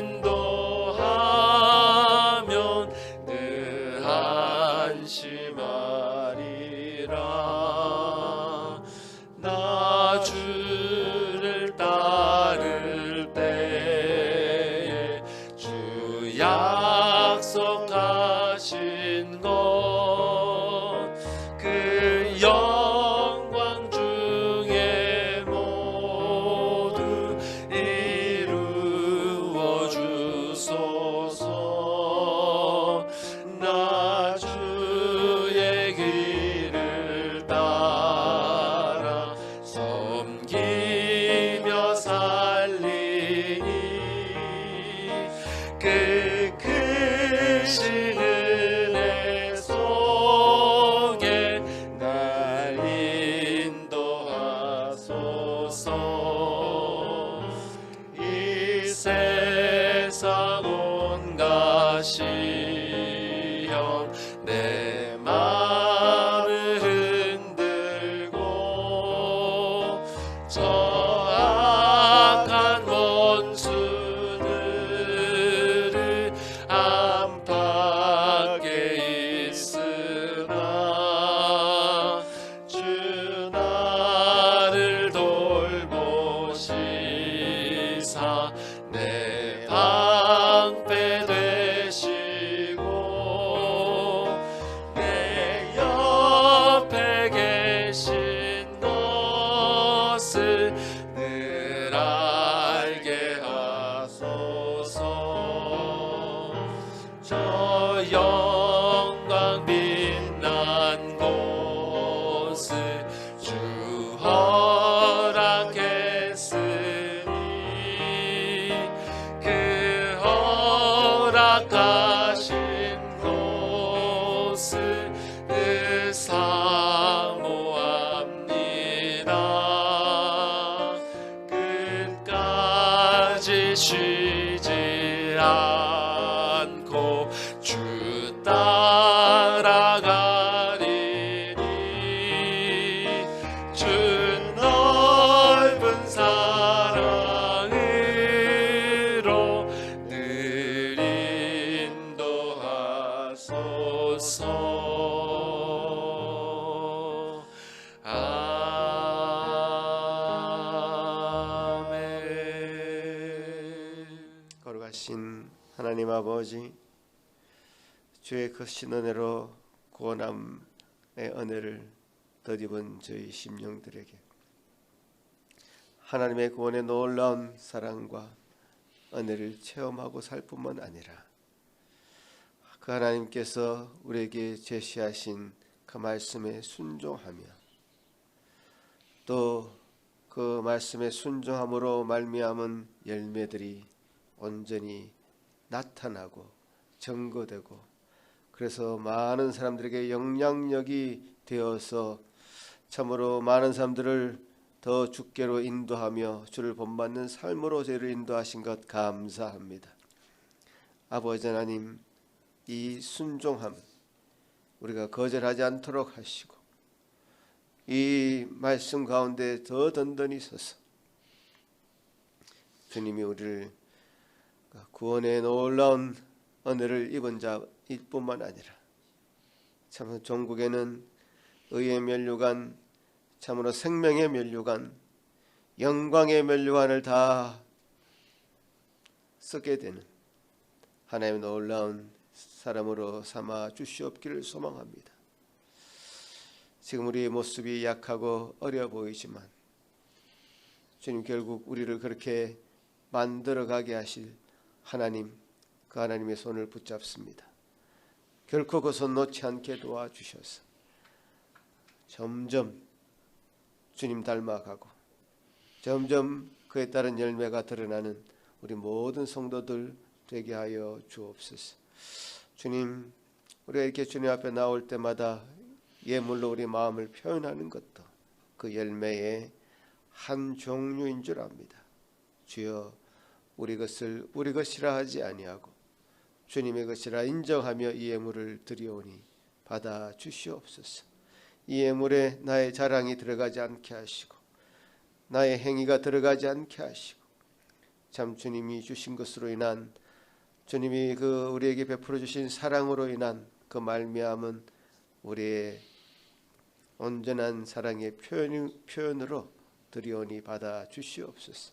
인도하면 늘 안심하리라. 나 주를 따를 때에 주 약속하신 것 그 영광 중에 모두 이루어 주소서. 나 주의 길을 따라 섬기며 살리니 그 크신 은혜 속에 날 인도하소서. 이 세상 온갖 시험 내 맘을 흔들고 저 악한 원수들을 안팎에 있으나 주 나를 돌보시사 내 방패 되시고 내 옆에 계신 것을 늘 알게 하소서. 저 영광 빛난 곳을 주 허락했으니 그 허락하신 곳을 늘 사모합니다. 끝까지 쉬지 않고 주 따라가리니 주 넓은 사랑으로 늘 인도하소서. 아멘. 거룩하신 하나님 아버지, 주의 크신 은혜로 구원함의 은혜를 덧입은 저희 심령들에게 하나님의 구원의 놀라운 사랑과 은혜를 체험하고 살 뿐만 아니라 그 하나님께서 우리에게 제시하신 그 말씀에 순종하며 또 그 말씀에 순종함으로 말미암은 열매들이 온전히 나타나고 증거되고 그래서 많은 사람들에게 영향력이 되어서 참으로 많은 사람들을 더 주께로 인도하며 주를 본받는 삶으로 저희를 인도하신 것 감사합니다. 아버지 하나님, 이 순종함 우리가 거절하지 않도록 하시고 이 말씀 가운데 더 든든히 서서 주님이 우리를 구원의 놀라운 은혜를 입은 자일 뿐만 아니라 참 종국에는 의의 면류관, 참으로 생명의 면류관, 영광의 면류관을 다 쓰게 되는 하나님의 놀라운 사람으로 삼아 주시옵기를 소망합니다. 지금 우리의 모습이 약하고 어려 보이지만 주님 결국 우리를 그렇게 만들어가게 하실 하나님, 그 하나님의 손을 붙잡습니다. 결코 그 손 놓지 않게 도와주셔서 점점 주님 닮아가고 점점 그에 따른 열매가 드러나는 우리 모든 성도들 되게 하여 주옵소서. 주님, 우리가 이렇게 주님 앞에 나올 때마다 예물로 우리 마음을 표현하는 것도 그 열매의 한 종류인 줄 압니다. 주여, 우리 것을 우리 것이라 하지 아니하고 주님의 것이라 인정하며 이 예물을 드리오니 받아 주시옵소서. 이 예물에 나의 자랑이 들어가지 않게 하시고 나의 행위가 들어가지 않게 하시고 참 주님이 주신 것으로 인한 주님이 그 우리에게 베풀어 주신 사랑으로 인한 그 말미암은 우리의 온전한 사랑의 표현으로 드리오니 받아 주시옵소서.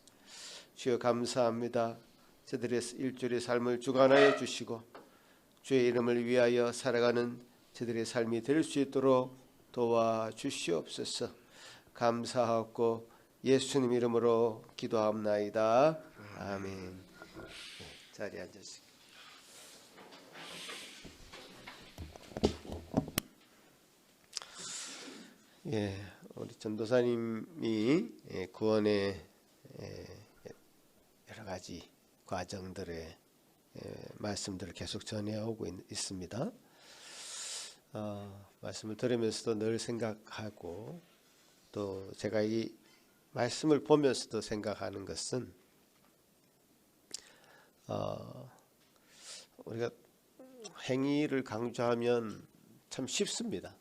주여 감사합니다. 저들의 일주일의 삶을 주관하여 주시고 주의 이름을 위하여 살아가는 저들의 삶이 될 수 있도록 도와주시옵소서. 감사하고 예수님 이름으로 기도합나이다. 아멘. 자리에 앉으시고. 우리 전도사님이 구원의 여러 가지 과정들의 말씀들을 계속 전해오고 있습니다. 말씀을 들으면서도 늘 생각하고 또 제가 이 말씀을 보면서도 생각하는 것은 우리가 행위를 강조하면 참 쉽습니다.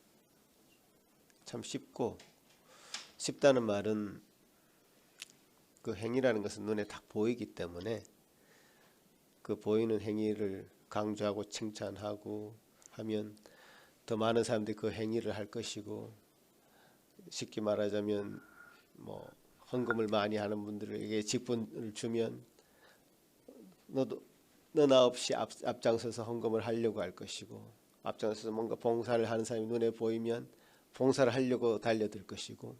참 쉽고 쉽다는 말은 그 행위라는 것은 눈에 딱 보이기 때문에 그 보이는 행위를 강조하고 칭찬하고 하면 더 많은 사람들이 그 행위를 할 것이고 쉽게 말하자면 뭐 헌금을 많이 하는 분들에게 직분을 주면 너나 없이 앞장서서 헌금을 하려고 할 것이고 앞장서서 뭔가 봉사를 하는 사람이 눈에 보이면 봉사를 하려고 달려들 것이고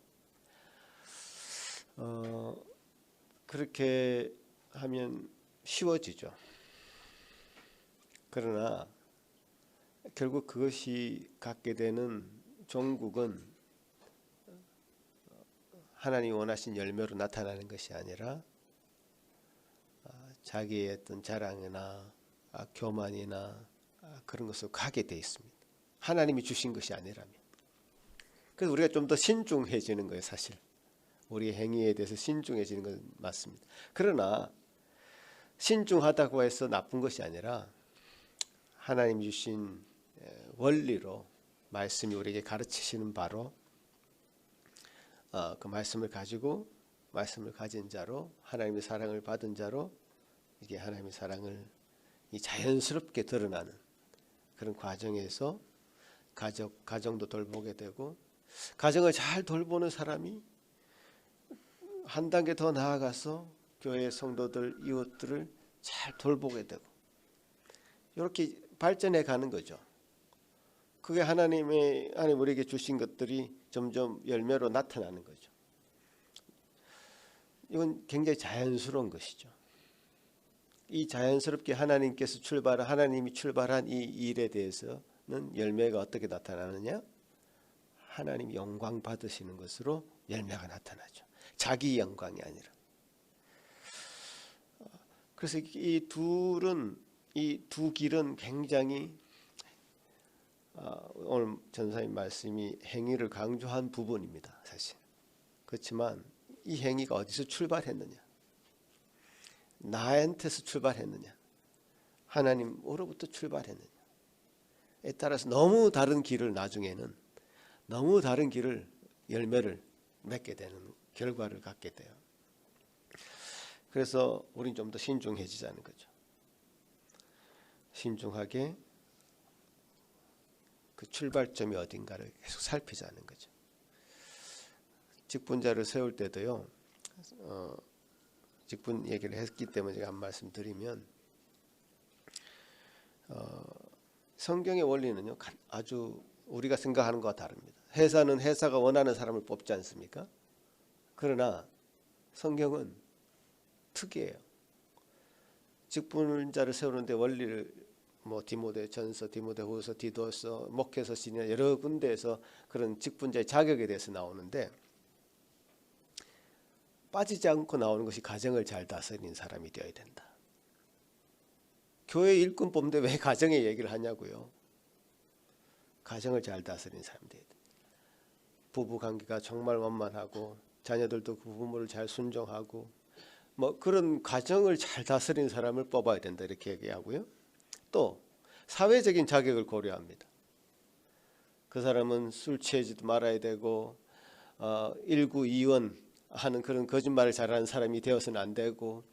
그렇게 하면 쉬워지죠. 그러나 결국 그것이 갖게 되는 종국은 하나님이 원하신 열매로 나타나는 것이 아니라 자기의 어떤 자랑이나 교만이나 그런 것으로 가게 돼 있습니다. 하나님이 주신 것이 아니라면. 그래서 우리가 좀 더 신중해지는 거예요. 사실 우리의 행위에 대해서 신중해지는 건 맞습니다. 그러나 신중하다고 해서 나쁜 것이 아니라 하나님 주신 원리로 말씀이 우리에게 가르치시는 바로 그 말씀을 가지고 말씀을 가진 자로 하나님의 사랑을 받은 자로 이게 하나님의 사랑을 자연스럽게 드러나는 그런 과정에서 가정도 돌보게 되고 가정을 잘 돌보는 사람이 한 단계 더 나아가서 교회 성도들 이웃들을 잘 돌보게 되고 이렇게 발전해 가는 거죠. 그게 하나님 우리에게 주신 것들이 점점 열매로 나타나는 거죠. 이건 굉장히 자연스러운 것이죠. 이 자연스럽게 하나님이 출발한 이 일에 대해서는 열매가 어떻게 나타나느냐? 하나님이 영광 받으시는 것으로 열매가 나타나죠. 자기 영광이 아니라. 그래서 이 두 길은 굉장히 오늘 전사님 말씀이 행위를 강조한 부분입니다. 사실. 그렇지만 이 행위가 어디서 출발했느냐? 나한테서 출발했느냐? 하나님으로부터 출발했느냐에 따라서 너무 다른 길을 나중에는 너무 다른 길을 열매를 맺게 되는 결과를 갖게 돼요. 그래서 우리는 좀 더 신중해지자는 거죠. 신중하게 그 출발점이 어딘가를 계속 살피자는 거죠. 직분자를 세울 때도요. 직분 얘기를 했기 때문에 제가 한 말씀 드리면 성경의 원리는요. 아주 우리가 생각하는 것과 다릅니다. 회사는 회사가 원하는 사람을 뽑지 않습니까? 그러나 성경은 특이해요. 직분자를 세우는데 원리를 디모데전서, 디모데후서, 디도서, 목회서시나 여러 군데에서 그런 직분자의 자격에 대해서 나오는데 빠지지 않고 나오는 것이 가정을 잘 다스리는 사람이 되어야 된다. 교회 일꾼 뽑는데 왜 가정의 얘기를 하냐고요. 가정을 잘 다스리는 사람이 되어야 된다. 부부 관계가 정말 원만하고 자녀들도 그 부모를 잘 순종하고 그런 가정을 잘 다스리는 사람을 뽑아야 된다 이렇게 얘기하고요. 또 사회적인 자격을 고려합니다. 그 사람은 술 취하지도 말아야 되고 일구이원 하는 그런 거짓말을 잘하는 사람이 되어서는 안 되고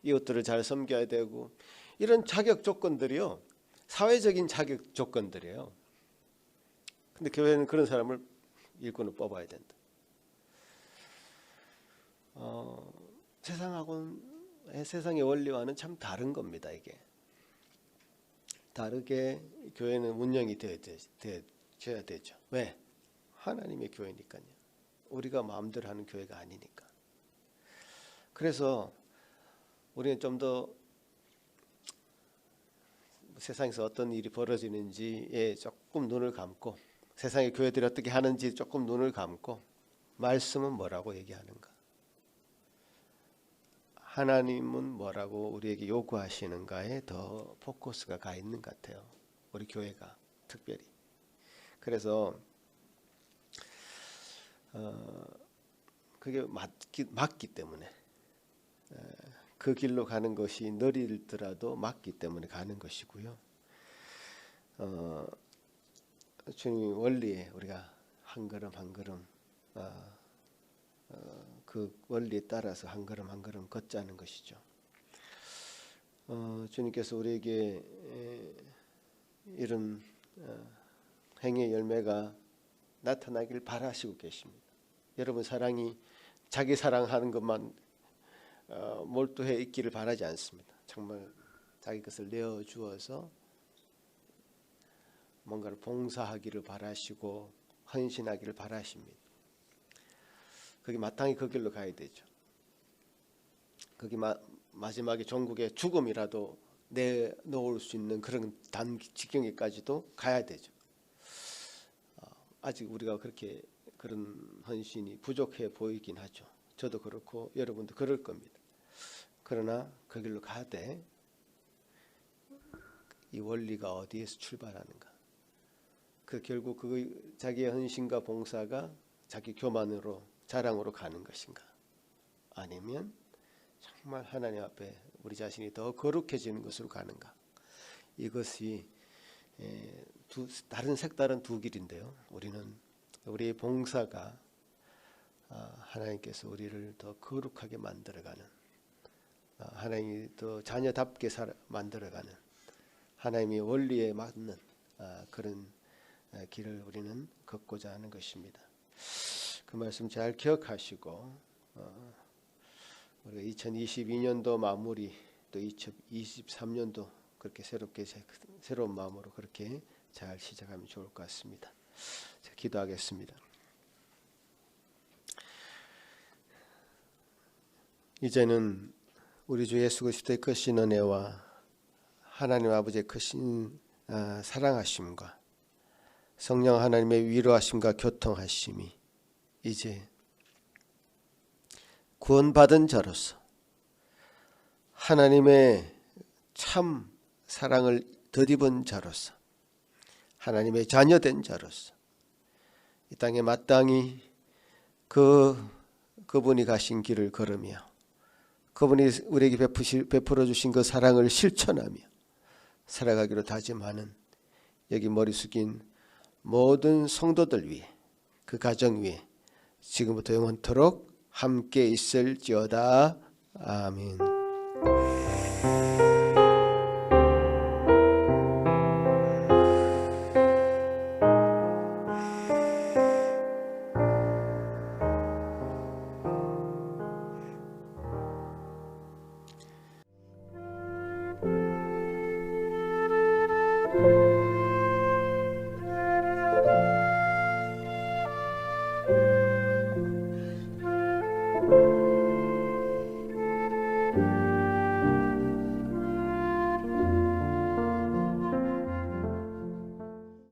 이웃들을 잘 섬겨야 되고 이런 자격 조건들이요. 사회적인 자격 조건들이에요. 근데 교회는 그런 사람을 일꾼을 뽑아야 된다. 세상의 원리와는 참 다른 겁니다. 이게 다르게 교회는 운영이 되어야 되죠. 왜? 하나님의 교회니까요. 우리가 마음대로 하는 교회가 아니니까. 그래서 우리는 좀 더 세상에서 어떤 일이 벌어지는지에 조금 눈을 감고 세상의 교회들이 어떻게 하는지 조금 눈을 감고 말씀은 뭐라고 얘기하는가? 하나님은 뭐라고 우리에게 요구하시는가에 더 포커스가 가 있는 것 같아요. 우리 교회가 특별히. 그래서 그게 맞기 때문에 그 길로 가는 것이 느리더라도 맞기 때문에 가는 것이고요. 주님의 원리에 우리가 한 걸음 한 걸음 그 원리에 따라서 한 걸음 한 걸음 걷자는 것이죠. 주님께서 우리에게 이런 행의 열매가 나타나길 바라시고 계십니다. 여러분 사랑이 자기 사랑하는 것만 몰두해 있기를 바라지 않습니다. 정말 자기 것을 내어주어서 뭔가를 봉사하기를 바라시고 헌신하기를 바라십니다. 그게 마땅히 그 길로 가야 되죠. 그게 마지막에 종국에 죽음이라도 내놓을 수 있는 그런 지경에까지도 가야 되죠. 아직 우리가 그런 헌신이 부족해 보이긴 하죠. 저도 그렇고 여러분도 그럴 겁니다. 그러나 그 길로 가되 이 원리가 어디에서 출발하는가? 결국 자기의 헌신과 봉사가 자기 교만으로 자랑으로 가는 것인가? 아니면 정말 하나님 앞에 우리 자신이 더 거룩해지는 것으로 가는가? 이것이 다른 색다른 두 길인데요. 우리의 봉사가 하나님께서 우리를 더 거룩하게 만들어가는, 하나님이 더 자녀답게 만들어가는 하나님의 원리에 맞는 그런 길을 우리는 걷고자 하는 것입니다. 그 말씀 잘 기억하시고 우리가 2022년도 마무리 또 2023년도 그렇게 새로운 마음으로 그렇게 잘 시작하면 좋을 것 같습니다. 자, 기도하겠습니다. 이제는 우리 주 예수 그리스도의 크신 은혜와 하나님 아버지의 크신 사랑하심과 성령 하나님의 위로하심과 교통하심이 이제 구원받은 자로서 하나님의 참 사랑을 덧입은 자로서 하나님의 자녀된 자로서 이 땅에 마땅히 그분이 가신 길을 걸으며 그분이 우리에게 베풀어 주신 그 사랑을 실천하며 살아가기로 다짐하는 여기 머리 숙인 모든 성도들 위해 그 가정 위에 지금부터 영원토록 함께 있을지어다. 아멘.